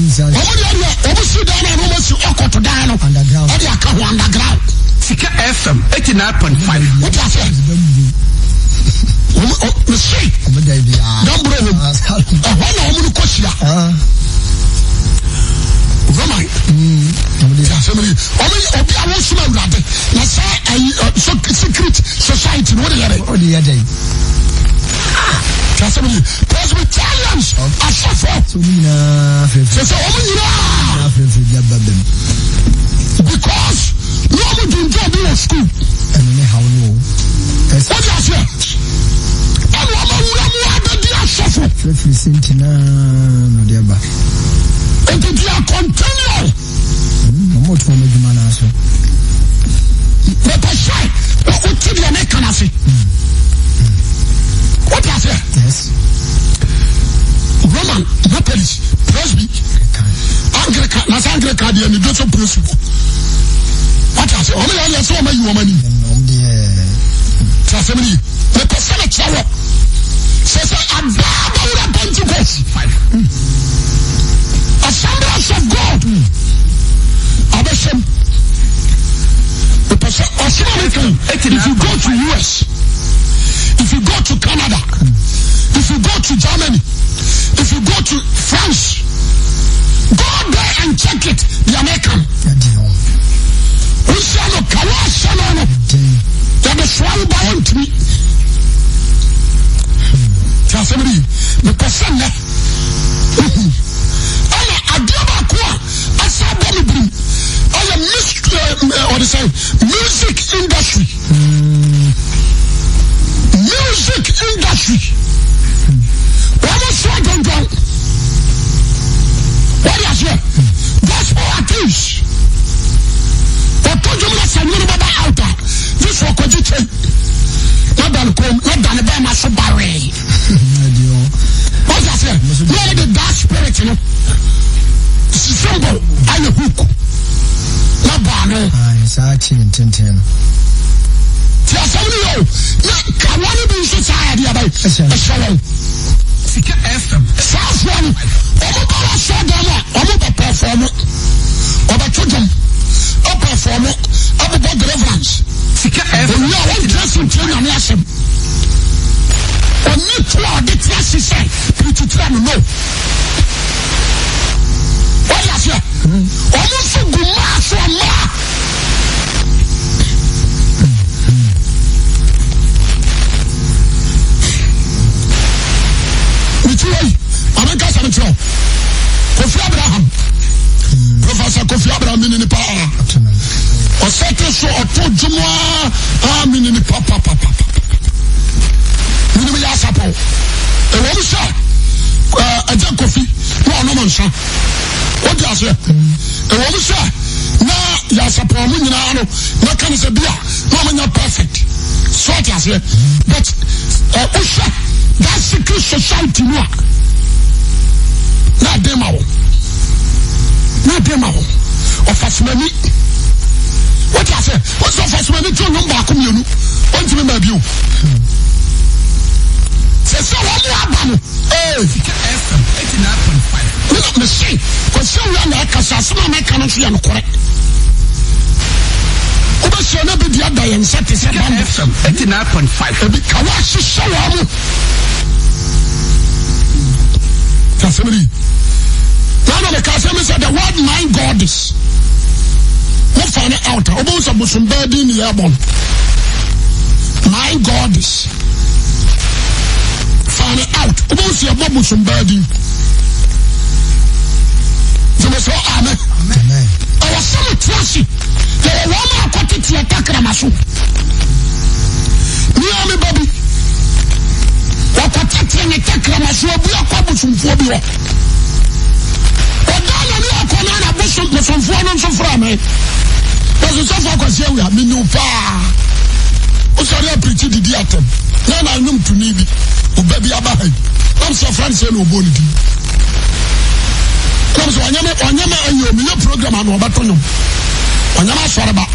underground. Underground. Sika FM 89.5. What you say? The street. Roman. Secret society. What are you? somebody Presbyterians are suffer. So Nina because no one didn't go to school. And how no. What do you say? And what they are suffer. No dear. And they are continual. What for me, Manaso? But I say, what would you be an economy? What do you say? Yes. Roman, Methodist, Presby, Anglican, that's Anglican, and the Dutch principle. What do you say? Only I saw my woman. Somebody, the person at Charo says, I'm about Pentecost. Assemblies of God. Abesham. The person, if you go to US, if you go to Canada, if you go to Germany, if you go to France, go there and check it, the American. We say no Kawasano. That is why you buy to me. Tell somebody, the person there. I do about quoi? I saw Bonnie. I am music industry. Music industry. What is what going on? What is it? Gospel artists. What told you last time? You're about out there. This was what you take. Not done by my sobari. What is it? Where the dark spirit, you know? Symbol, I know hook. Not banner. It's actually intentional. Tell somebody, I want to be society about a shalom. Sika FM. South one, Omoba saw them, Omoba perform, Oba Chudum, a performer, Oba deliverance. Sika FM. We are all dressing to an lesson. On me to our detracts, he said, to try to know. What is it? Almost a good mass or ma. Kofi Abraham, Professor Kofi Abraham in the power. Or settle so or to Juma, I'm in the papa. Minimum Yasapo. A woman, sir, a Jack Kofi, no man, sir. What does it? A woman, sir, now Yasapo, no can say beer, no man, perfect. So it is here. But, that's the good society work. Not demo. Of us money. What I say? What's of us money to number community? What do you mean, you? Say, so what you have? Hey, FM 89.5. Let me see. Because you are like a Sassama, my country and correct. Over so never be other and set is FM 89.5. Because so somebody. None of the customers said the word my God is. What find it out? Almost a Muslim bird in the airborne. My God is. Find it out. Almost a Muslim bird in. So we say amen. Amen. I was so trashy. There were one more quantity attack Ramasu. Me baby. What quantity and attack Ramasu? We are Kabusum for you. Some foreign from me. There's a sofa because here we are. Me no far. What's your pretty idiot? Then I know to need it. Oh, baby, I'm so fancy no body. Come so, I am a program on Obatonum. I am a Saraba.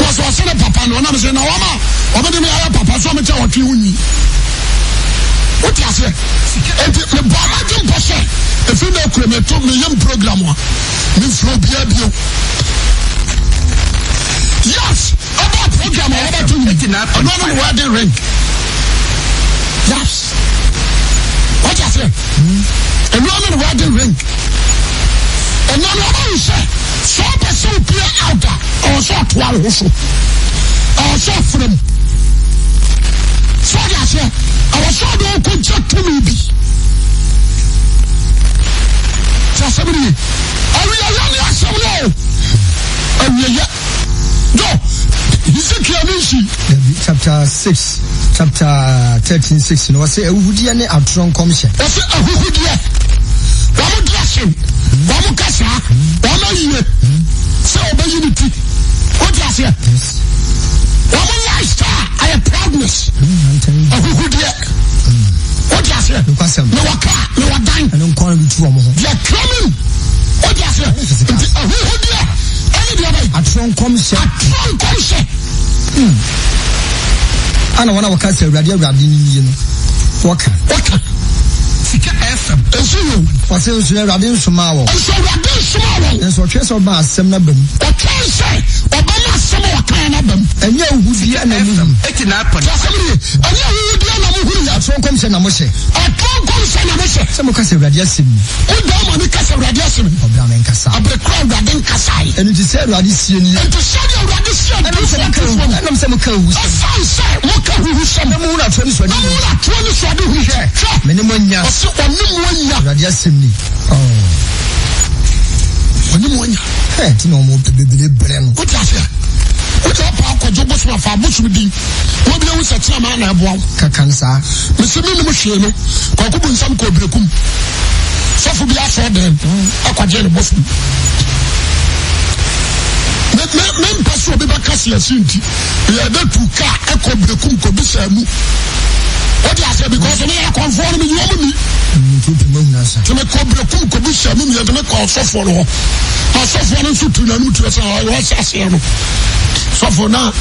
Was a papa, no one saying, no, over the papa, so much what you need. What you say? And the Baba didn't pass it. If you know, we took me young program. Me flow behavior. Yes, about program, about to meet in that. Another wedding ring. Yes. What you say? Another wedding ring. And now one say, so person clear out or so 12 also. Or so from. So I say, I was so chapter 6, chapter 13:6. No, say Uhudia ne atron commission. I say Uhudia. Wamu dressing, wamu kasa, wamu yue. So obey unity. What do you say? Yes. Wamu lifestyle, I am proudness. Uhudia. What do you say? No waka, no wadang. I don't call it true. They are coming. What do you say? Uhudia. Any the other. Atron commission. Atron commission. Ana wana wakase radio ni no. Waka. Sika FM. Esu. Wase nsu radio nsoma wo. Esu radio nsoma wo. Enso twese ba asem na bam. Okay say, obama asem waka na bam. Enye Uhudia na mu. 89.5. Enye Uhudia na mu huru. Atron commission na mo se. Atron commission na mo se. Se mo kase radio asem. Oda mo ni kase radio asem. Obra men kasa. Abrekwa radio kasa. Enu ti se radio sie ni. Enu se radio sie. Enam se mo ka hu. Asan say, mo ka hu se. Na mo na twani so ni. Na mo na twani so de hu se. Me ne mo nya. Osi onu mo nya. Radio asem ni. Onu mo nya. Ti no mo bebele bre no. O ta se. O ta pa ko jobo so afa bosu di. Wo bi ewu se tia ma na ebo. Kakansa. Me se mi mo hwe no. Ko ko bu nsam ko brekum. Sofu bi aso dem. Akwaje ne bosu. Me mpaso bi ba kase asinti. Ya da tu ka eko brekum ko bi sa mu. What do you say? Because me I conform me you me. To me ko brekum ko bi sa mu me me ko so for no. So for no so tu na nu tu say o ase no. So for na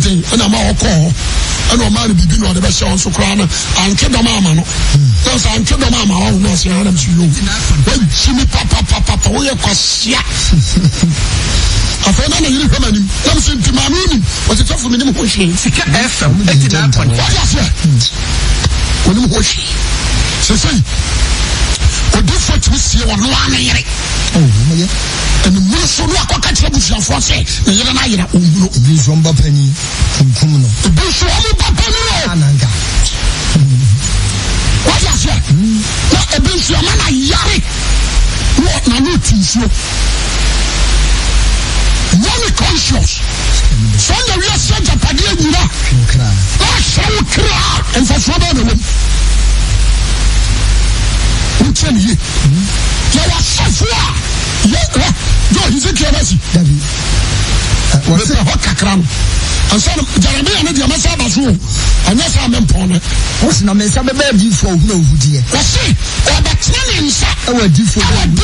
den na ma o ko. Ana o ma ni bibi no de be se on so kra na anke do ma no. No say anke do ma o no say ana msi yo. When chimi papa o ye kwasia. Afena na yiri fama nim. Na msi ntimanu nim. O se tofu me nim ho hwe. Sika FM 89.5. When you wash, say, what different we see on one year. And the Musso Aquacat for say, the Yana Umuno, this one penny, Kumuno, the Bush Penny, Ananga. What is it? Not a Bush Yamana Yari. What Nanuti, money conscious. So the real sense of Padia, you know, that's how you cry and for trouble. Tell you, you are so far. Yeah, he's a jealousy. What's the hot cacram? And so, Jeremy and the Amasabasu, and yes, I'm important. What's the name? Some baby for no dear. Let's see, or the training, sir. Our different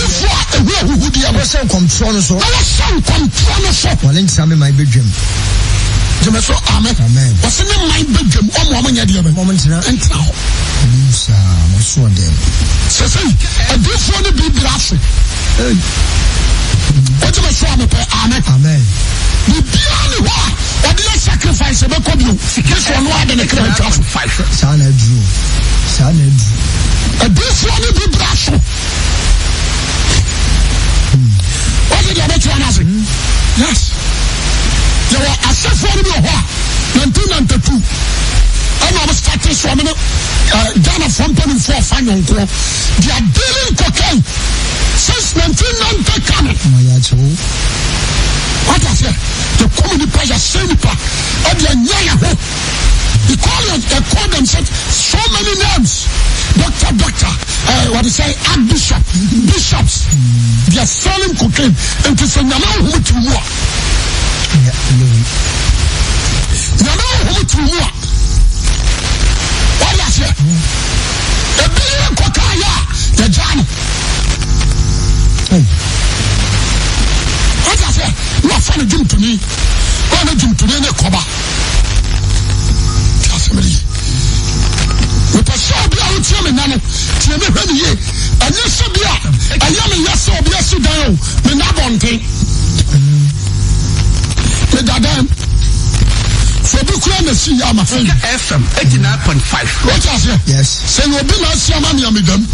who dear was some control. So, I was some control. Well, in some in my bedroom. Jamaso, amen. What's in my bedroom? One woman, you have a moment now. And now, I saw them. So, I do for the big grass. What do I say? Amen. Amen. The piano, what do I sacrifice about you? Because one more than a crowd of 5. Sana Drew. A big for the big grass. What did I make you answer? Yes. You were a for the 1992. And I was starting so many Ghana from 24 final. They are dealing cocaine since 1990. What I say? The community pressure Senipa and the Nyaya. They call themselves so many names. Doctor, what they say, bishops. They are selling cocaine and to say, Yama who to war. Yama who to war. What I say? A billion cocaine, the Johnny. What I say? What fun jump to me? What a jump to me in a cover. We pursue the old Timmy Nano, Timmy Rennie, and yes, I am a yes or yes down, the Nabonte. The Dadam. For the Krana see Yama FM 89.5. What I say? Yes. Say, you'll be my Siamani Amidam.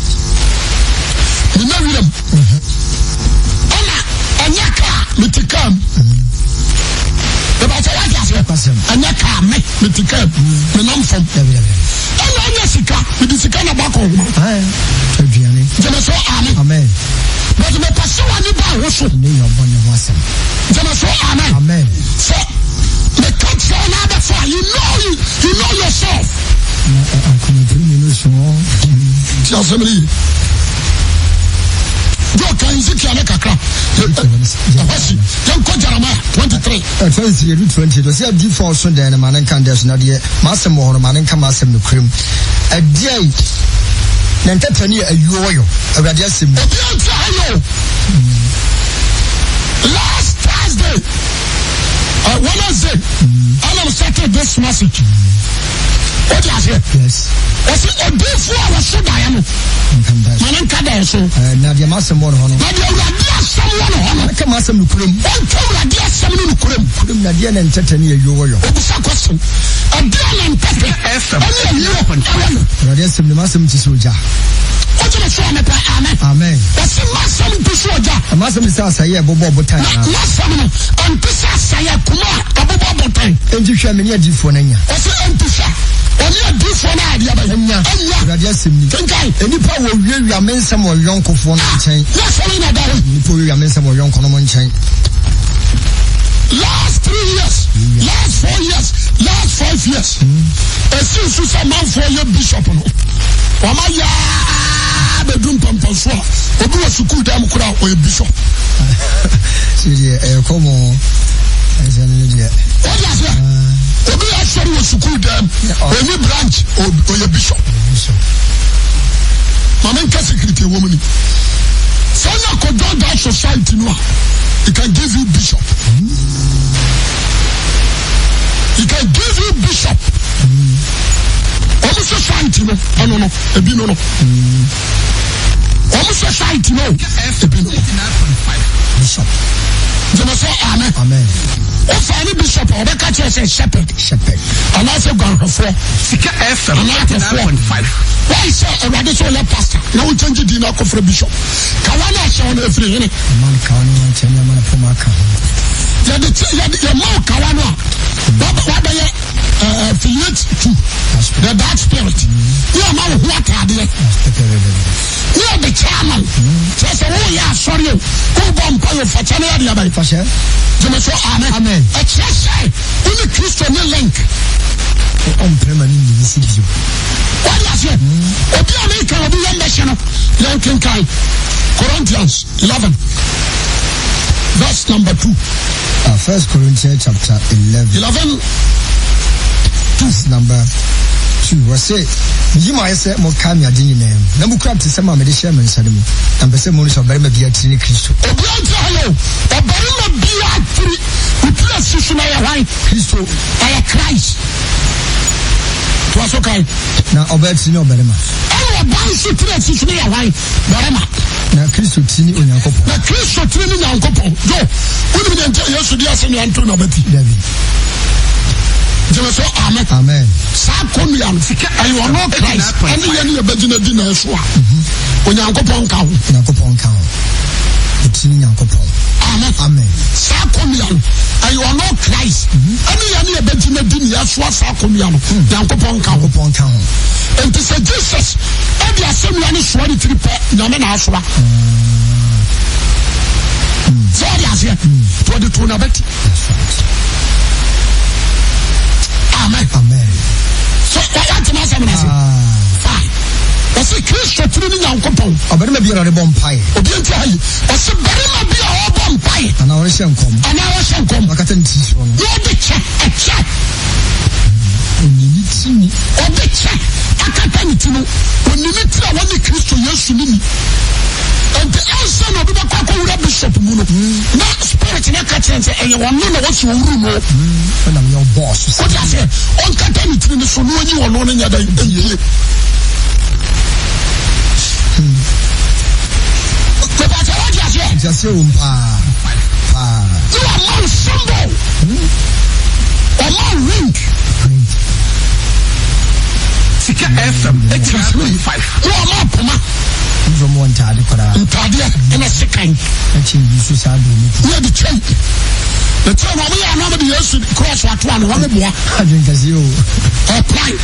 You know them. Anna, Anyaka, Mitikam. The Batayaka, Anyaka, Mitikam, the Namfam. And Anyasika, with the Sikana Bako. Jamaso, Amen. But the Paso Aniba also. Jamaso, Amen. Amen. So, the country another fire, you know you. yourself. Ti assembly. Go can Ezekiel kakra. Ahasi. Dem ko Jeremiah 23. 20 do say di for so den man kan des na de masem ho no man kan masem no krem. Adiai na ntatani ayuoyo. Awurade asem. Obi anta ayo. Last Thursday, Wednesday, I started this message. What do you say? Yes. I said, a day for our son, I am. Nadia Massam one honor. Nadia, someone, I come as some cream. One told Nadia, some cream. Cream Nadia and Tetania, you were your question. A deal and pepper, Nadia, some Massam to Soja. What's the son of Amen. What's the Massam to Soja? A Massam is Saya Bobo Botan. Massam and Pisaya Kuma, Bobo Botan. And you shall many a different. What's the Empisa? Only a different idea. Nadia Sim. Any power will remain some more young of one chain. Yes, I know that. You put your men some more young common chain. Last 3 years, last 4 years, last 5 years. A since a man for your bishop. Wamaya bedroom pampaswa. Obi was school dam kura or a bishop. Come on. What is that? Obi actually was school dam or any branch or a bishop. Mamenka security woman. Sana could do that society no. He can give you bishop. He can give you bishop. Almost society no. I don't know. A bino no. Almost society no. A bino. Bishop. You must say amen. Amen. If any bishop or the catcher says shepherd. And I say God for Sika F and I 9.5. Why say a radical pastor? Now we change the dinner for bishop. Kawana shown every man Kawana and Chinaman Pomaka. You're more Kawana. What are you affiliate to the dark spirit? You are now what are they? You are the chairman. Just oh yeah, sorry. Who bomb for China by Fasher? You must say amen. A church in the Christian link. On permanent in what is it? Obianika will be one nation. Yankin Kai. Corinthians 11. Verse number 2. 1 Corinthians chapter 11. Verse number 2. Was say, you might say more Kamia Dini name. Number crab to some of the Sherman Sadamu. And the same of Berma Beatini Christo. Obiantayo, or Berma Beatini, who plus Susunaya Christo, I Christ. Was okay. Now, Obertino Berma. Oh, Bansi Tres is near Berma. Now, Christo Tini on your couple. Now, Christo Tini on couple. Go. Who didn't tell you to the Asani Antonio Betty? Jemeso amen. Amen. Sa komian fika ayo no Christ. Ani ye bedina dina so a. Onyankopon ka ho. Onyankopon ka ho. Etini Nyankopon. Amen. Amen. Sa komian ayo no Christ. Ani ye bedina dina so a sa komian. Nyankopon ka ho. Onyankopon ka ho. Enti say Jesus e dia asem ya ni so ani tripe nyame na aso ba. So dia say to the tuna beti. Amen. Amen. So what you must say? Fine. What's the Christian training and company? But maybe you're a bomb pie. Obiantai. What's the very be a bomb pie? And I was young come. And I was young come. I can't teach one. You're the check. A check. When you need to me. Or the check. I can't tell you. When you need to know what the Christian yes to me. And the answer of the Kaka Bishop Muno. Not spirit in a catch and say, and you want to know what you room. When I'm your boss. What I say? On Catanity in the Sonu, you are known in your day. Just say, you are more symbol. Or more ring. Sika FM 8.5. You are more Puma. From one tadi Ntadia in a second. Actually, you should have we are the champ. The time we are not the years to cross what one more. I drink as you. Apply.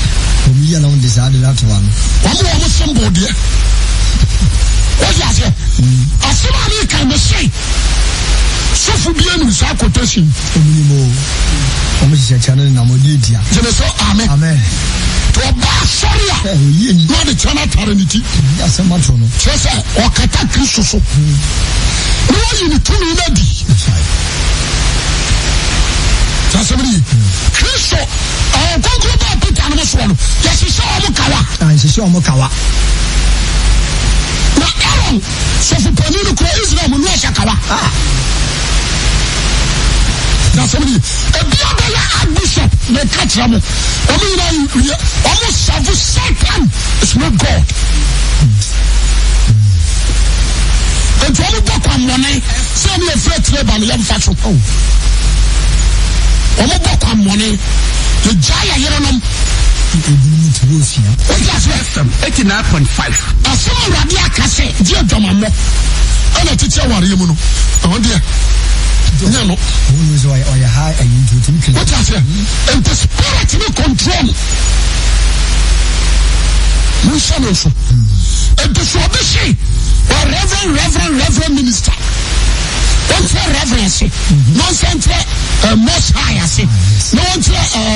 We alone decided that one. One more somebody. What is it? As somebody can say. So for being with our quotation. How much is your channel in Amodia? Amen. Amen. to ba sorry no de chana tarenity asemato no say o kata Kristo so no you to me na di tasabri Kristo konkro ba Peter no so no yes so mo kawa na Aaron so for paninu ko Israel mo no shakawa na somebody ebiabela bishop na katra mo omo almost serve Satan is not God and to all back on money say me afraid to ba me yam fa so omo back on money the jaya yeronom FM 89.5 asema radio akase die domamo ana tete aware yemu no ahode no who is why or high and you to think what I say and the spirit will control we shall also and the tradition or reverend minister don't say reverence nonsense most high I say no one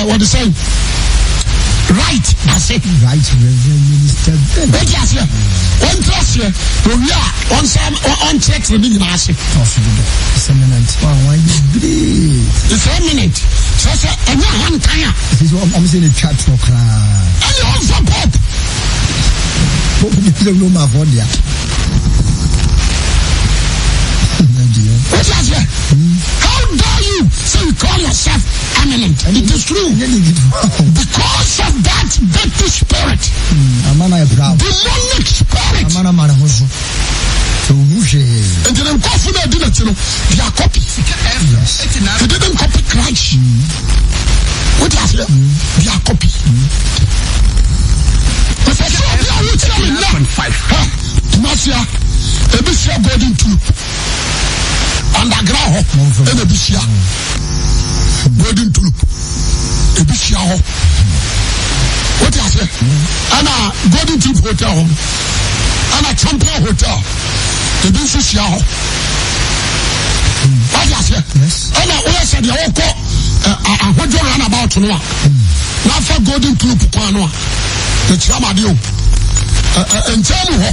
what they say right I say right reverend minister what I say one trust here we are on some on check the meaning I say it's eminent it's eminent so say and one time this is what I'm saying the chat for cry and you also pop the room of Vodia what I say how dare you say you call yourself eminent and it is true because of that dirty spirit amana bravo demonic spirit amana hozo so and then confident in it, they are copy. They didn't copy Christ. What is it? They are copy. If I saw they are with Marcia, a bishop golden tube. Underground, and a bishop golden tube. A bishop. What is it? And a golden tube hotel. And a champion hotel. The business here. What is it? Yes. And I said, you all call what you run about to know. Now for golden club, the Chamadio. And tell me,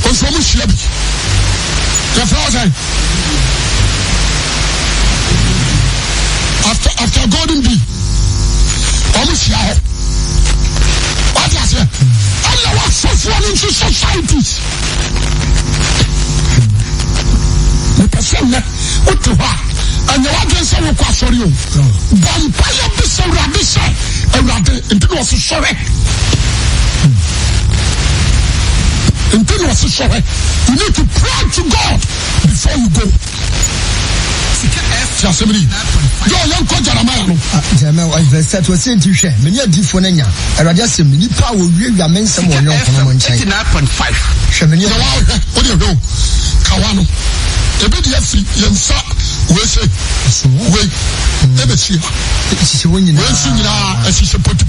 what's from Shabby? The frozen. After golden bee, almost here. What is it? And you are so far into societies. The person what to her and the one say we quite sorry. Vampire be so rubbish and it was sorry. And it was sorry. You need to pray to God before you go. Young Jeremiah. Jeremiah, verse 7 was saying to share. Many are different. I rather say many power will remain someone young from 89.5. Shamania, what do you know? Kawano. A bit yensa, we say, wait, never see her. It's when you know, as she's a potty.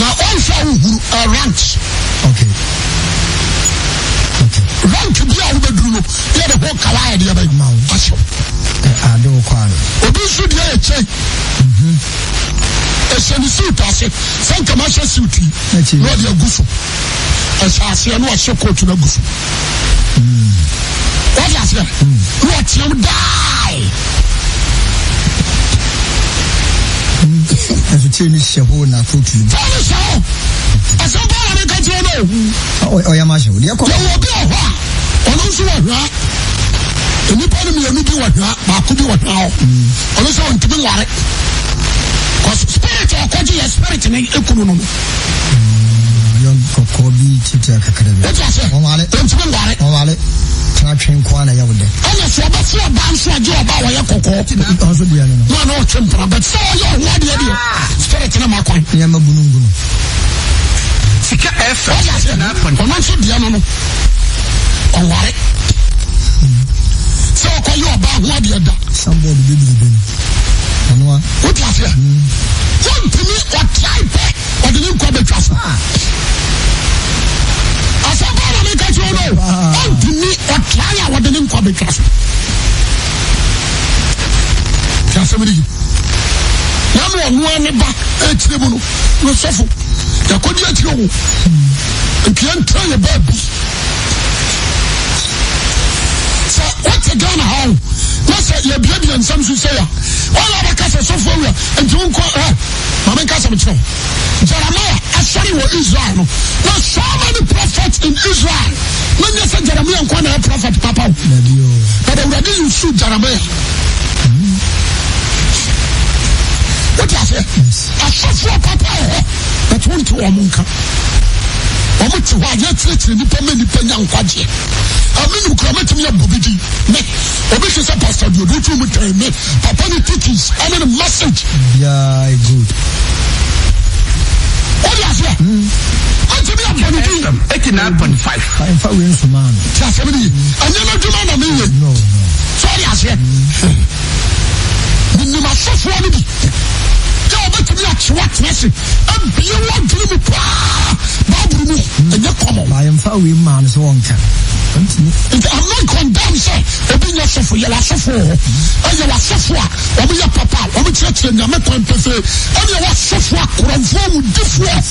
Now, also, ranch. Okay. Rank to be out of the room, get a walk away the other mouth. I don't call it. Or do you do a check? A semi suit, I say, some commercial suit, not your gusso. As I say, I know a shock to the gusso. What is it? What you die? As a Chinese who now put you. Tell us how. As a boy, I can't know. Oh, Yamasho, the Aqua. On also, and you put me a new one, but could be what now. Also, to be like, because spirit or quality spirit in economy. Young Kokobi, Tita Academy. What is it? Oh, train Kwana Yawde. And it's about 4 bands like you about your cocoa. Also, we are no temper, but so you're what do you spirit in my coin. Yamabunungu. Sika FM 89.5. I'm not so diano. Oh, what? So, call you about what you done. Somebody did it. What is it? Come to me or try back or the new comment trust. As a man, I can't know. Come to me or try what the new comment trust. Just a minute. Now, one back, 8 tribunal. no suffer. Ya kodi atiro wo. Nkian try your baby. So what a Ghana how? What's your baby and some say ya? All our casa suffer we and you ko mama casa me tro. Jeremiah asori wo Israel no. Now so many prophets in Israel. When you say Jeremiah nko na prophet papa. But already you shoot Jeremiah. What you say? I suffer papa but want to omunka. Omuti wa ya tete ni pa mani pa nyankwaje. Aminu kramati me abobidi. Me obi say pastor do do mu time me. Papa ni teachings, I mean a message. Yeah, good. What you say? Anti me abobidi 89.5. I am far away from man. Just me. Anya na duma na me. No. Sorry I say. Ni ma sofo ni bi. Ya obetumi atwa tese. Abie wa drum pa. Bible mu enya komo. I am far away man so on can. I'm not condemned, sir. Open your sofa, you are sofa. And you are sofa. Obi your papa. Obi church and you make one pefe. And you are sofa. Kuranfo different.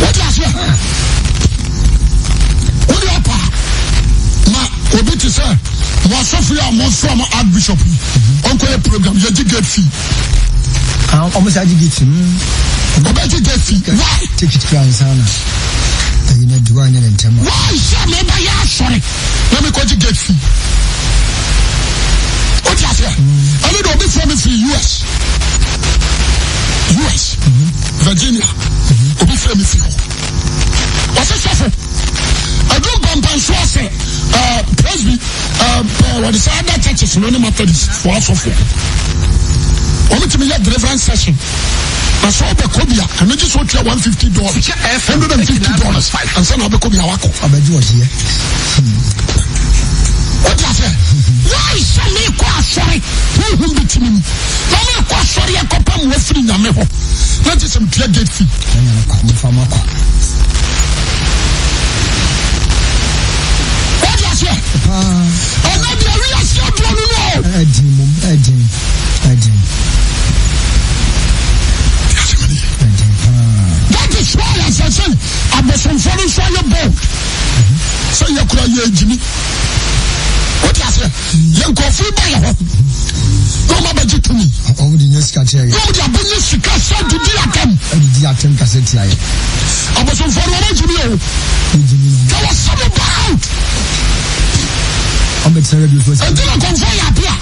What you say? What you pa? Ma obi to say. Wa sofa ya mo from Archbishop. Onko a program you get fee. Almost I get him. Obi get fee. Why? Take it crown sana. You know, do I need to tell me? Why, sir? Maybe I sorry. Let me go to get fee. What you say? I need to be from the US. Virginia. Obi from the what's it for? I don't bump and so I say, Presby, what is other churches, no matter this, for us of it. Only to me, a deliverance session. I saw the Kobia, and I just want $150. $150. And send out the Kobia Wako. I bet you was here. What you say? Why is me quite sorry? Who be to me? No, I'm quite sorry. I come from Western Yameho. That is some clear gate fee. What do you say? I'm not the real shop. That is why I said, I was from foreign soil boat. So you could have Jimmy. What you say? Young coffee by your home. No matter to me. Oh, the news catcher. No, the business cassette to the attempt. And the attempt cassette. I was from foreign Jimmy. There was some about. I'm excited before. Until I come for you up here.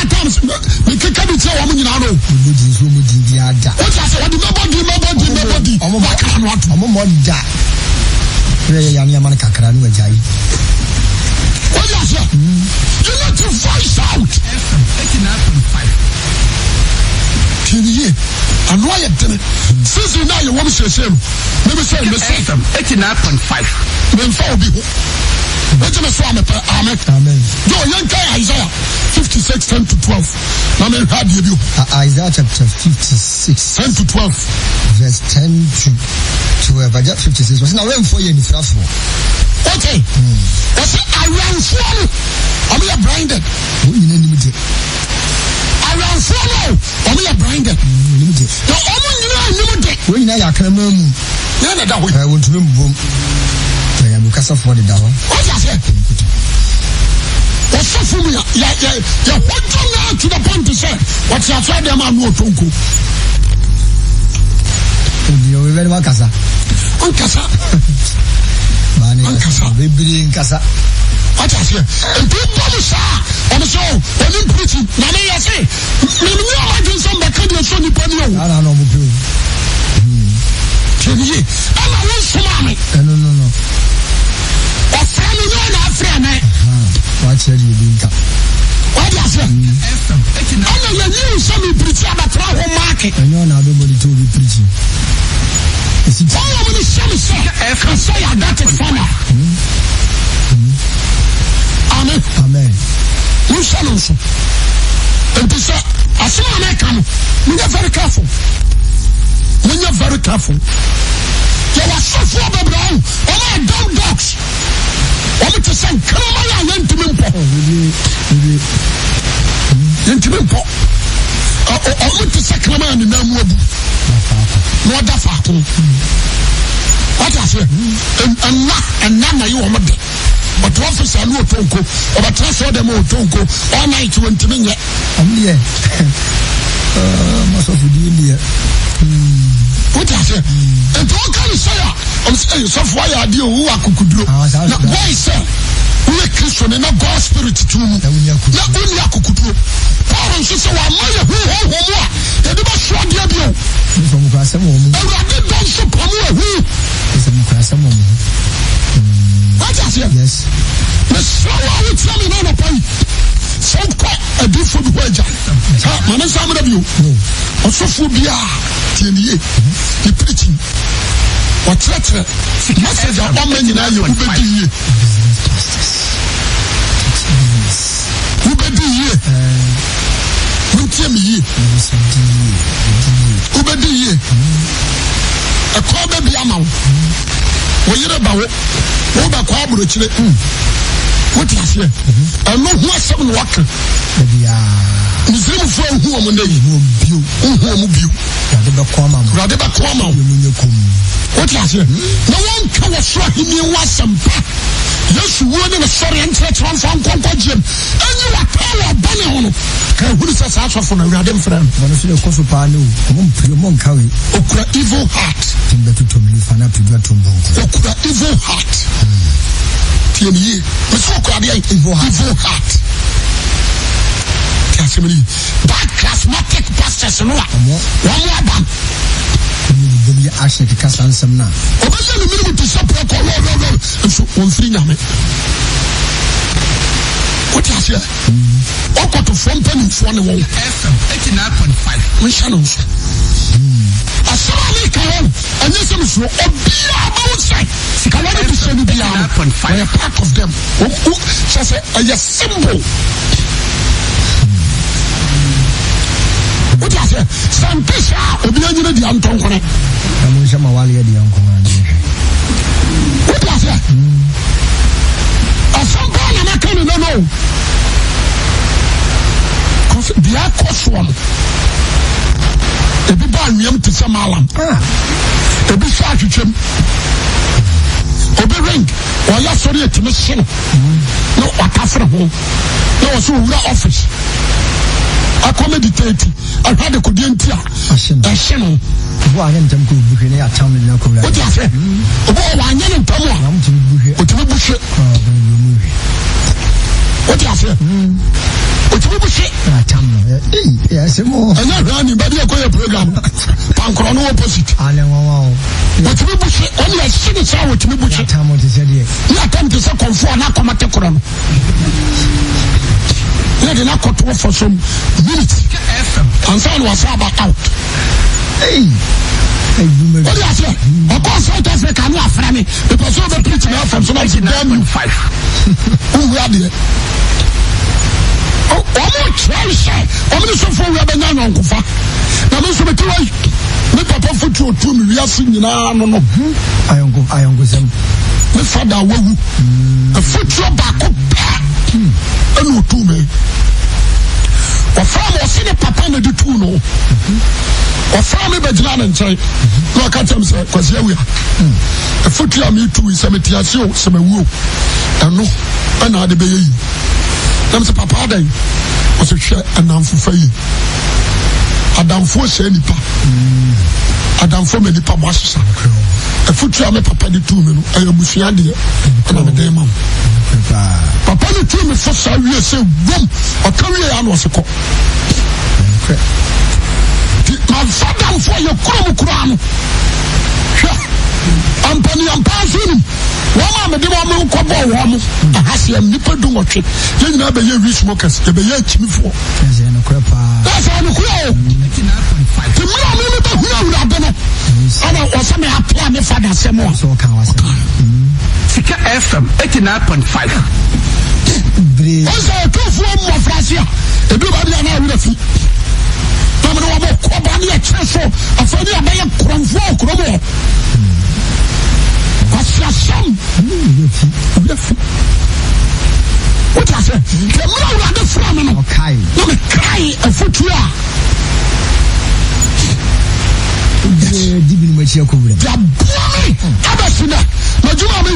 Times we can come and say, I'm in our own. What you say? What the nobody. I'm a more that. Young Yamanaka can do a jay. What you say? You need to voice out. 89.5. Here, and why it didn't. Since you know you want to say the same. Maybe say the same. 89.5. Then follow people. Amen. Yo, young guy Isaiah 56, 10 to 12. Now, how do you do? Isaiah chapter 56, 10 to 12. Verse 10 to 12. Isaiah 56 was now when for you in the first one. Okay. What's it? I ran for you. I'm here blinded. I ran for you. I'm here blinded. The woman, you know, when I come home, I want to boom. I am because of what it down. What you say? What's up for me? Yeah, what you to the point to say? What's your friend? I'm not Tonko. You're very well, Casa. Uncasa. Uncasa. Baby in Casa. What you say? And people say, I'm so, when you preach, now I say, maybe you are doing some back of your son. I don't know. I'm a wish mommy. No. What's happening on our friend? What said you doing? What you say? I know you some preacher about our market. I know now nobody told you preaching. All of the same say, I say I got it from her. Amen. You shall also. And to say, I saw an icon. We are very careful. When you're very careful, there was so far the brown, all my dumb dogs. I want to say, come on, I went to Mimpo. Into Mimpo. ɔmo te sɛ krama ne nam mu abu na ɔda faako wata sɛ ɛna na yi wɔn de ɔtɔ ɔfisa ne ɔtɔnko ɔbɛtena sɛ ɔdɛm ɔtɔnko ɔna iti wɔn ntumi nyɛ ɔmo yɛ masɔfo di yɛ wata sɛ nti ɔka ne sɛ a ɔmo sɛ sɔfo ayɛ adeɛ owu akokuduro na wɔn sɛ woyɛ kristo ne na God spirit tu mu na wonni akokuduro Paul nso sɛ wama yɛ huhoho mu a yɛde bɛso adeɛ bio awurade dɔ nso pɔ mu ahu wagye aseɛ mesrɛ wo a wotia me na anɔpa yi sɛ wokɔ adifo bi hɔ agya ma ne nsa mmra bio ɔsɔfoɔ biaa tie ne ye ne preaching wɔkyerɛkyerɛ message a ɔma nyinaa yɛ wobɛdi yie wobɛdi yie wontie me yie wobɛdi yie ɛkɔ bɛbi ama wo wɔyere ba wo wobɛkɔ aborɔkyire wote aseɛ ɛno ho asɛm ne waka misrimfoɔ ahu ɔmo nda yi wohu ɔmo bio wurade bɛkɔ ama wo wote aseɛ na wɔnka wɔ soro ahenni wɔ asɛmpa Yesu wuo ne sɔre nkyerɛkyerɛ mfa nkɔnkɔgyem ɛnyi wataa wɔ bɔne ho no ka ahunu sɛ saa asɔfo no awurade mfrɛ no ɔno so yɛ kɔ so paa ne ɔmo nka wei ɔkura evil heart ɔkura evil heart tie ne yie mesɛ ɔkura deɛ evil heart tie asɛm ne yi that charismatic pastors no a wɔmo aba bɛbi ahyɛ keka saa nsɛm no a ɔbɛyɛ ne minimu te sɛ prɛkɔ lɔlɔlɔ nso wɔmfiri nyame wote aseɛ ɔkɔtofoɔ mpanimfoɔ ne wɔn FM 89.5 menhyɛ no nso asɛm a meka hɔ ɛnyɛ sɛ mesuro obiaa ma wo sɛ sika wɔne te sɛ no biaa no wɔyɛ part of them kyɛ sɛ ɛyɛ symbol wote aseɛ sɛ mpe sɛ a obi anyina di antɔnkɔne monhyɛ ma wale yɛ deɛ nkɔma wote aseɛ asɛm paa na maka ne no no deɛ akɔ soɔ no ebi ba anweam te sɛ maalam ebi sɛ atwitwam obi ring ɔyɛ sɔre atumi hye no na watafere ho na wɔ sɛ ɔwura office akɔ meditate ahwɛ de kodeɛ nti a ɛhye no wo anyɛ ntam kɔ buhwe ne atam ne na kɔ wote aseɛ obi wɔ anyɛ ne ntam a ɔtumi buhwe wote aseɛ ɔtumi buhwe atam no ɛnyɛ hwɛ ani bɛde ɛkɔyɛ program pankorɔ no opposite ɔtumi buhwe ɔne ɛhye ne saa wɔtumi buhwe ne atam te sɛ kɔmfoɔ na akɔmate korɔ no ne de na kɔtoɔ for some minutes ansa na wasa aba out wọ́n yà sẹ́ ọkọ̀ South Africa ní afra mi ìpè sọ bẹ preach náà fam so náà ti dẹ́m you wúwo adìyẹ ọmọ kyerẹ́ iṣẹ́ ọmọ ní sọ fún wíwá bẹ nyá nyọ̀nkùfà na mi nso bẹ tiwa yi mi papa fotu otu mi wíyásí nyinaa nono ayọ̀nkù sẹ́mu mi fada awawu efotu baako pẹ́ ẹnu otu mi ọ̀fọ̀ mi ọ̀sẹ̀ ni papa na di tu no. ɔfra me bɛgyina ne nkyɛn na ɔka kyɛm sɛ kwasi awia ɛfotu a metu sɛ metiase o sɛ mawuo ɛno ɛna ade bɛyɛ yi nam sɛ papa adan ɔsɛ hwɛ ɛnamfofa yi adamfoɔ hyɛ nipa adamfoɔ ma nipa bɔ ahyesa ɛfotu a me papa de tu me no ɛyɛ abusua deɛ ɛna mede ma wo papa ne tu me fo saa wie sɛ wom ɔka wie a na ɔse kɔ mamfadamfoɔ yɛ kurom koraa no hwɛ ampaniampa so nim wɔn a mede ma menkɔbɔɔ wɔ mo ahaseɛ nnipa du nwɔtwe yɛ nyinaa bɛyɛ wi smokers yɛbɛyɛ akyimifoɔ ɛsɛ nokorɛ o nti mmerɛ a meme bɛhunu awurade no ɛna ɔsɛ me apea me fada sɛm a Sika FM 89.5 ɔsɛ ɔtɔfoɔ mmɔfrase a ebi ba bia na awerɛ fi namene wɔbɔ kɔba ne ɛkyerɛ so afa ne abɛyɛ korɔmfoɔ kurom hɔ asiasɛm wɛfi wote asɛ kɛ mmerɛ awurade fra me no na mekae afotuo a dibi mu chi akobura ya buami abasina majuma me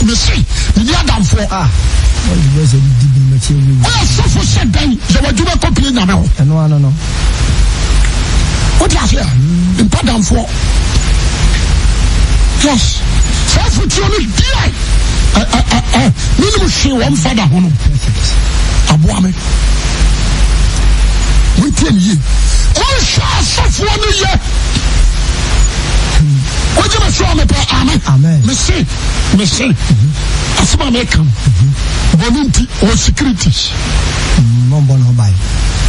me see ni adamfo what was it dibi mu chi akobura so for said dan je wajuma copy na me ho no what you say in padamfo yes so for you no die minimum she one father hono abuame we tell you all shots of one year what you say amen me say asma me come volunteer or securities mombo no buy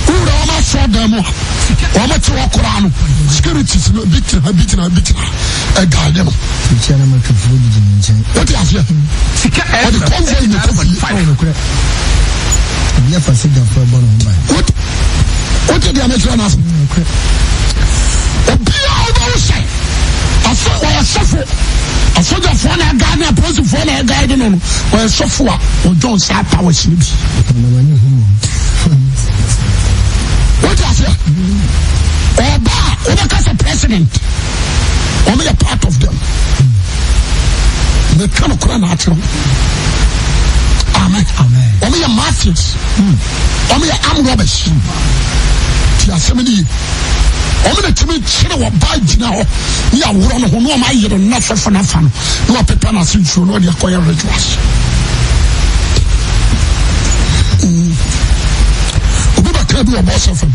ura ma so dem o ma ti okura no securities no bitin guide no tiana ma tufu di nchen what you say sika the convoy in the 5 ya fasida for bono buy what did you make sure na obia o say aso wa sofo asoja fo na guide na police fo na guide no wa sofo a o John sa power shi bi what you say Oba as a president only a part of them the kind of Quran natural amen only a mafias only a armed robbers tia semeni only the team chire wa badge na ho ya woro no ho no ma yire na fefo na fa no pepa na sinchu no dia koya rituals obi ba ka bi o boss of him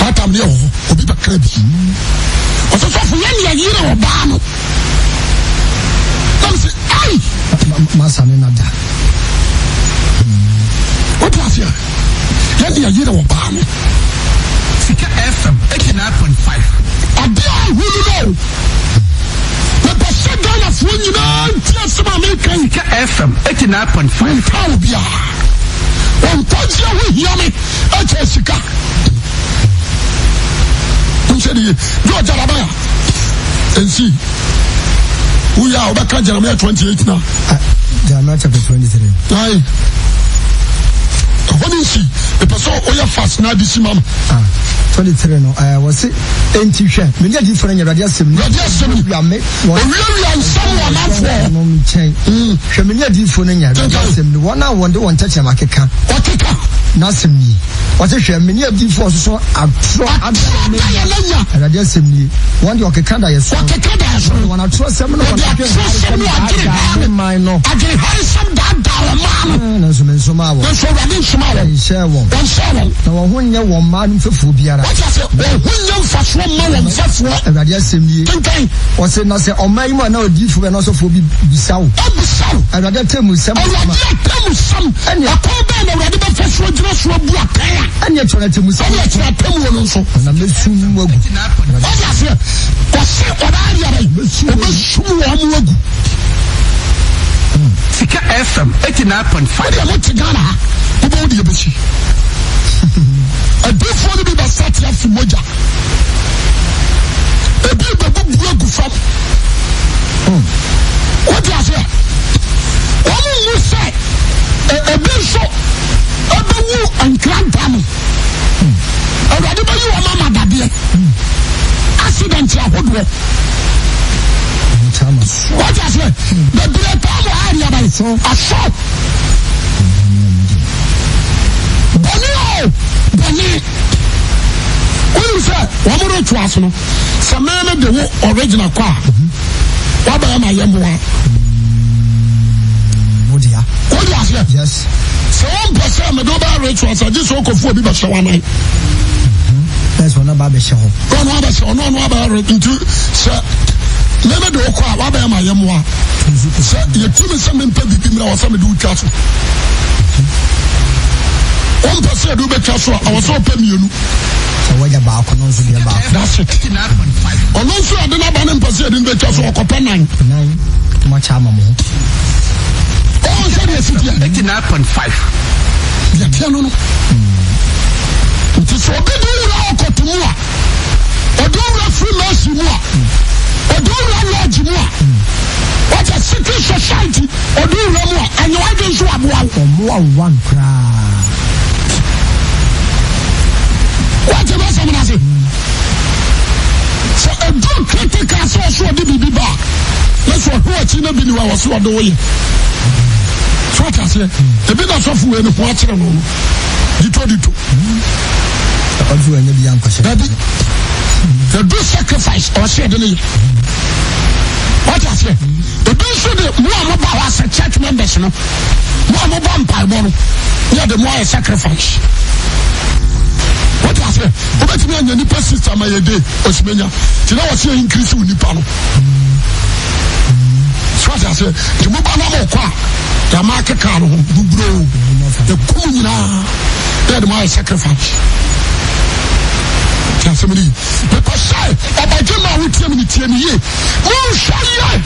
atam ne ho obi ba ka bi o so fo ya yire o ba no say ai masa ne nada what you say ya yire o ba no Sika FM 89.5 adia hu no the percent of when you know just America Sika FM 89.5 how bia on touch you hear me Jessica Unchedi go Jalabaya and see we are back at Jeremiah 28 now Jeremiah chapter 23 aye what is he the person oya fast na this mama 23 no was it enti hwe me dia di fo na radio asem ya me we are someone afọ no mi chen hwe me dia di fo na radio asem ni wona wonde won tache makeka okeka na asem ni wate hwe me dia di fo so atro radio asem ni wonde okeka da yeso wona atro asem no wona mai no agri handsome that man na so me so ma wo so running small share wo na wo ho nye wo ma no fefu biara Everybody asem nie. O se na se o mai mo na odifo be na so fo bi bisawo. Everybody temu sem. Eni akoba na everybody be fesu odira so abu akan. Eni atwa temu sem. Eni atwa temu no so. Na mesu mu agu. O se o ba ya ba mesu mu agu. Sika FM 89.5 ya mo tigana ha. Ko ba odi e bechi. A different be basati afi moja. A big babu gu fam. What you say? Omo you say? A big so. A bawu and grandam. A radi ba you mama dadie. Accident ya hodwo. What you say? The bread am area by so. Aso. Bani when say one more to us no some man the original kwa what by my yamwa odia yes so one person me do ba rituals I just go for bi ba shawa nai that's one ba be shawo no ba into say never do kwa what by my yamwa say you tell me some people bi mi na was me do twaso one person do better so I was so pay me you so what ya ba ko no so dia ba that's it 89.5 ono so ade na ba ne person do better so okopa 9 ma cha ma mo oh so dey sit here 89.5 ya tiano no nti so be do ra okotumu a odo ra free mercy mu a odo ra lodge mu a what a secret society odo ra mu a anyo ade so aboa mo one kra what you say? So a do ni wa so do wo ye so ta se e bi na so fu we no ko akere no dito oju anya bi ankwase daddy the do sacrifice or say the what I say the do so the more about us church members no more about Bible yeah the more sacrifice what I say but me and the sister my day osmenya ti na was increase we nipa no so what I say the mo ba na mo kwa the market car no bubro the kumuna yeah the more sacrifice somebody because say abajema wutie mi tie mi ye mo shaye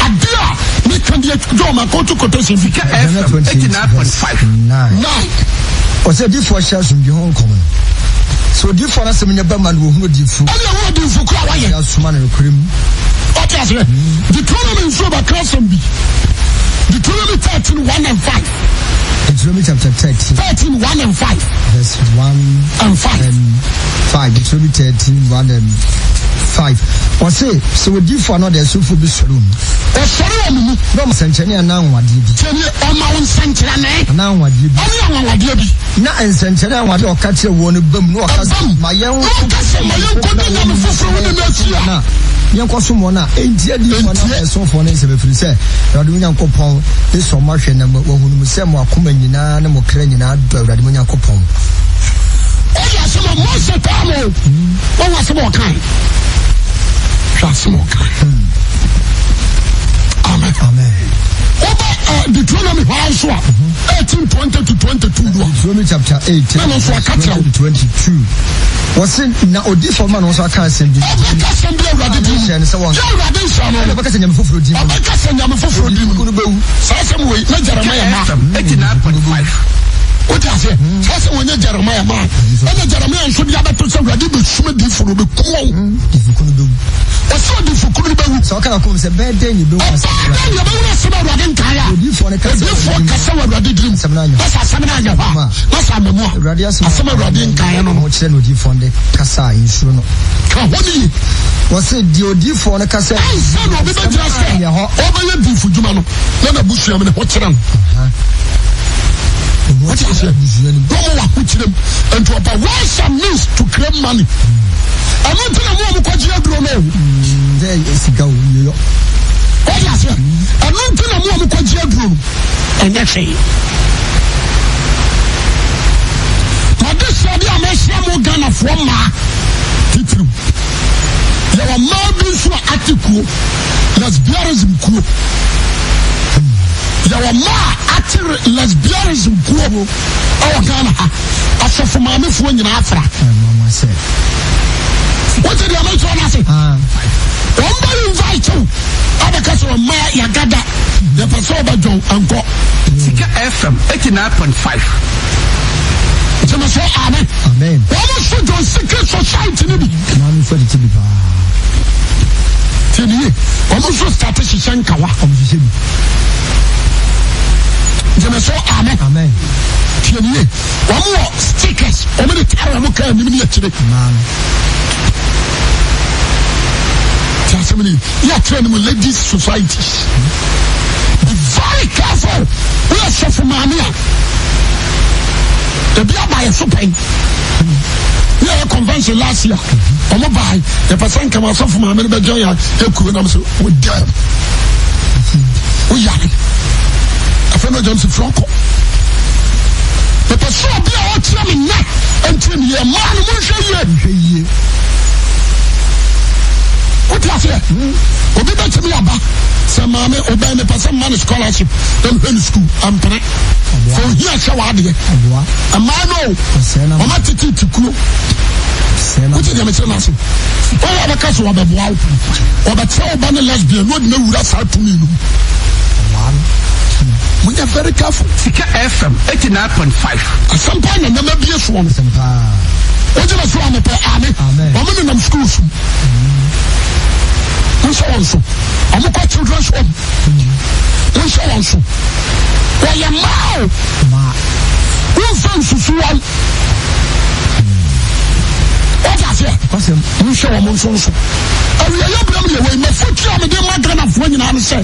adia me kan die do ma ko to koto Sifika FM 89.5 o say di for share some di hon common so di for na se me ba man wo hu di fu ala wo di fu kra wa ye asuma na rekrim o ti ase di tournament so ba class bi di tournament 13 1 and 5 Deuteronomy chapter 13 1 and 5 verse 1 and 5 Deuteronomy 13 1 and 5 or say so we give for another so for this room o sori o mu no senchene na nwade bi teni o ma won senchene na nwade bi o nwade bi na senchene nwade o ka kire wo no bam no o ka ma yen ko na me foforo wo na asia na yen ko so mo na entia di for na so for na se be firi se awurade mo nyankopon e so ma hwe na wo hunu mu se mo akoma nyina na mo kra nyina do awurade mo nyankopon o ya se mo se tamo o wa se mo kan Amen. Amen. Over Deuteronomy 18:20 to 22. Deuteronomy chapter 18 to 22. Was it na odi for man also aka send bi. Aka send bi awurade di. Say say won. Awurade nsa no. Aka send nyame foforo di. Aka send nyame foforo di. Kunu bewu. Say say we na Jeremiah ma 89.5. What I say? Say when Jeremiah ma. And Jeremiah nso dia beto say awurade be suma di foro be kuo. Di kunu bewu. Oso di fukuru bewu. So aka ko say birthday ni bewu asa. Ya bewu na se awurade nkaya. Odi for ne kasa. Odi for kasa awurade dream. Asa samina anya ba. Asa memo. Awurade asema awurade nkaya no. Mo kire no odi for ne kasa insuro no. Ka honi. Wose di odi for ne kasa. Asa no be be just. Oba ye di fujuma no. Na busu am ne ho kire no. What is it? And to about some means to claim money. I'm not telling you what you do. There is go. What is it? I'm not telling you what you do. And that's it. But this is the American Ghana from my title. There are more than article. Lesbianism. Yawa ma ati lesbianism kuo o Ghana asofo ma me fo nyina afra mama say what did you make on say one invite you abeka so ma ya gada the person obajo anko Sika FM 89.5 jama so amen amen one so don secret society ni bi mama for the tibi ba tini one so start shishankawa Jame so amen. Amen. Tienye. One stickers. Omo de tara mo kan ni akire. Man. Tiasemini. Ya train mo ladies society. Be very careful. We are so for mania. The bia buy so pain. We are convention last year. Omo buy. The person come so for mania be join ya. E ku na so we dem. We are Afena Johnson Franco. The person be out here me na enti me man mo hwe ye. What you say? Obi be timi aba. Say mama obi me person man scholarship. Dem in school am pre. So here say wa de. A man no. O ma titi tikuro. What you dey say na so? O wa ka so wa be boa. O be tell oba na lesbian no de na wura sa to me no. We are very careful. Sika FM 89.5. At some point, I never be a swan. What you must run up? Amen. I'm in schools. We shall also. I'm a quite children's home. We shall also. Why am I? Who found to see one? What I say? We shall also. I will not be able to my foot. I'm a dear man of when nyinaa ne sɛ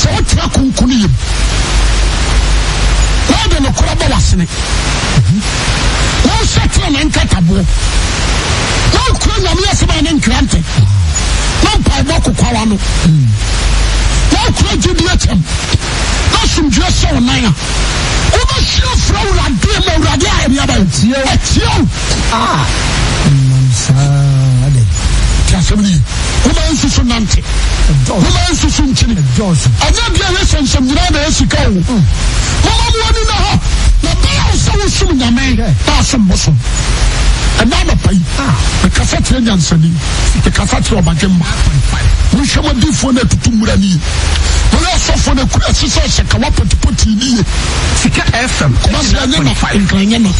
sɛ wotra konkone yam wode nokora bɔ wasene wonhyɛ tena ne nkataboɔ na wokura nyame asɛm a ne nkrante na mpaebɔ kokwawa no na wokura gyidi akyɛm na asomdwue hyɛ wo nan a wobɛhyia fra Awurade ma Awurade a ɛmiaba atia wo asɛm ni woma nsusu nante woma nsusu nkyini ɛnyɛ bia yɛ sɛnsɛm nyinaa na ɛsika wo woma moani na hɔ na bɛyɛ wo sɛ wosom nyame na asom bosom ɛna anɔpa yi mekasa kyerɛ nyansani mekasa kyerɛ ɔbadwemma wohwɛ madifoɔ no atutu mmura ni ye wɔyɛ ɔsɔfoɔ no akura ɛse sɛ hyɛ kawa potipotii ni ye Sika FM kɔmasɛ ɛnyɛ na nkranyɛ na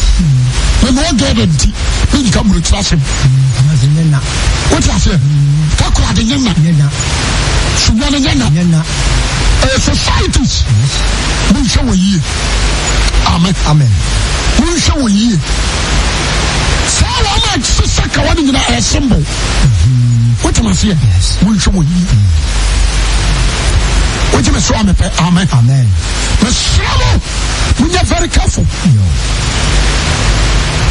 mene wɔgɛda nti ne nyika mmurokyerɛ asɛm wote aseɛ kakorade nyɛ na sunyane nyɛ na societies monhwɛ wɔ yie amen monhwɛ wɔ yie saa wɔn a sisa kawa no nyinaa ɛyɛ symbol wote aseɛ monhwɛ wɔ yie wote me so amepɛ amen mesrɛ mo monyɛ very careful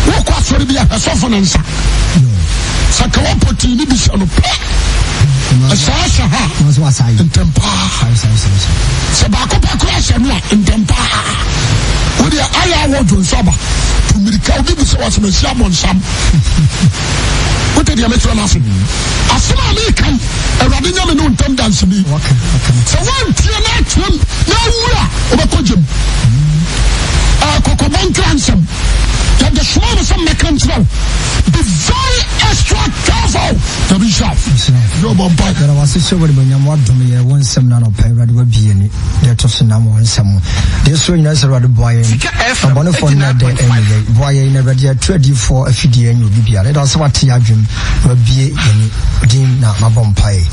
wokɔ asɔre bi a ɛsɔfo no nsa sɛ kawa pɔtii ne bi hyɛ no pɛ ɛsaa hyɛ ha ntɛmpaa sɛ baako pɛ kora hyɛ no a ntɛmpaa wode ayɛ awɔ dwonso aba tumirika wobi bi sɛ wɔsɛmahyia bɔnsam wote deɛ mɛkyerɛ no ase asɛm a meekan Awurade nyame ne wo ntam danseni sɛ woantie no atuam na awu a wobɛkɔ gyem kɔkɔbɔ nkra nsɛm yɛde soma no sɛ mmɛka nkyerɛ wo be very extra careful tabi sharp yɛbɔ mpa yɛra wase hyɛ wode bɛnyam wadom yɛ wo nsɛm no anɔpa Awurade wabie ni deɛ ɛtɔ so nam wɔ nsɛm deɛ so nyina sɛ Awurade boa yɛn ɔbɔnefoɔ no dɛ ɛnyɛ boa yɛn na Awurade atu adiifoɔ afidie ɛnyɛ obi biara ɛda sɛ wate yɛ adwem wabie yɛni din na mabɔ mpaeɛ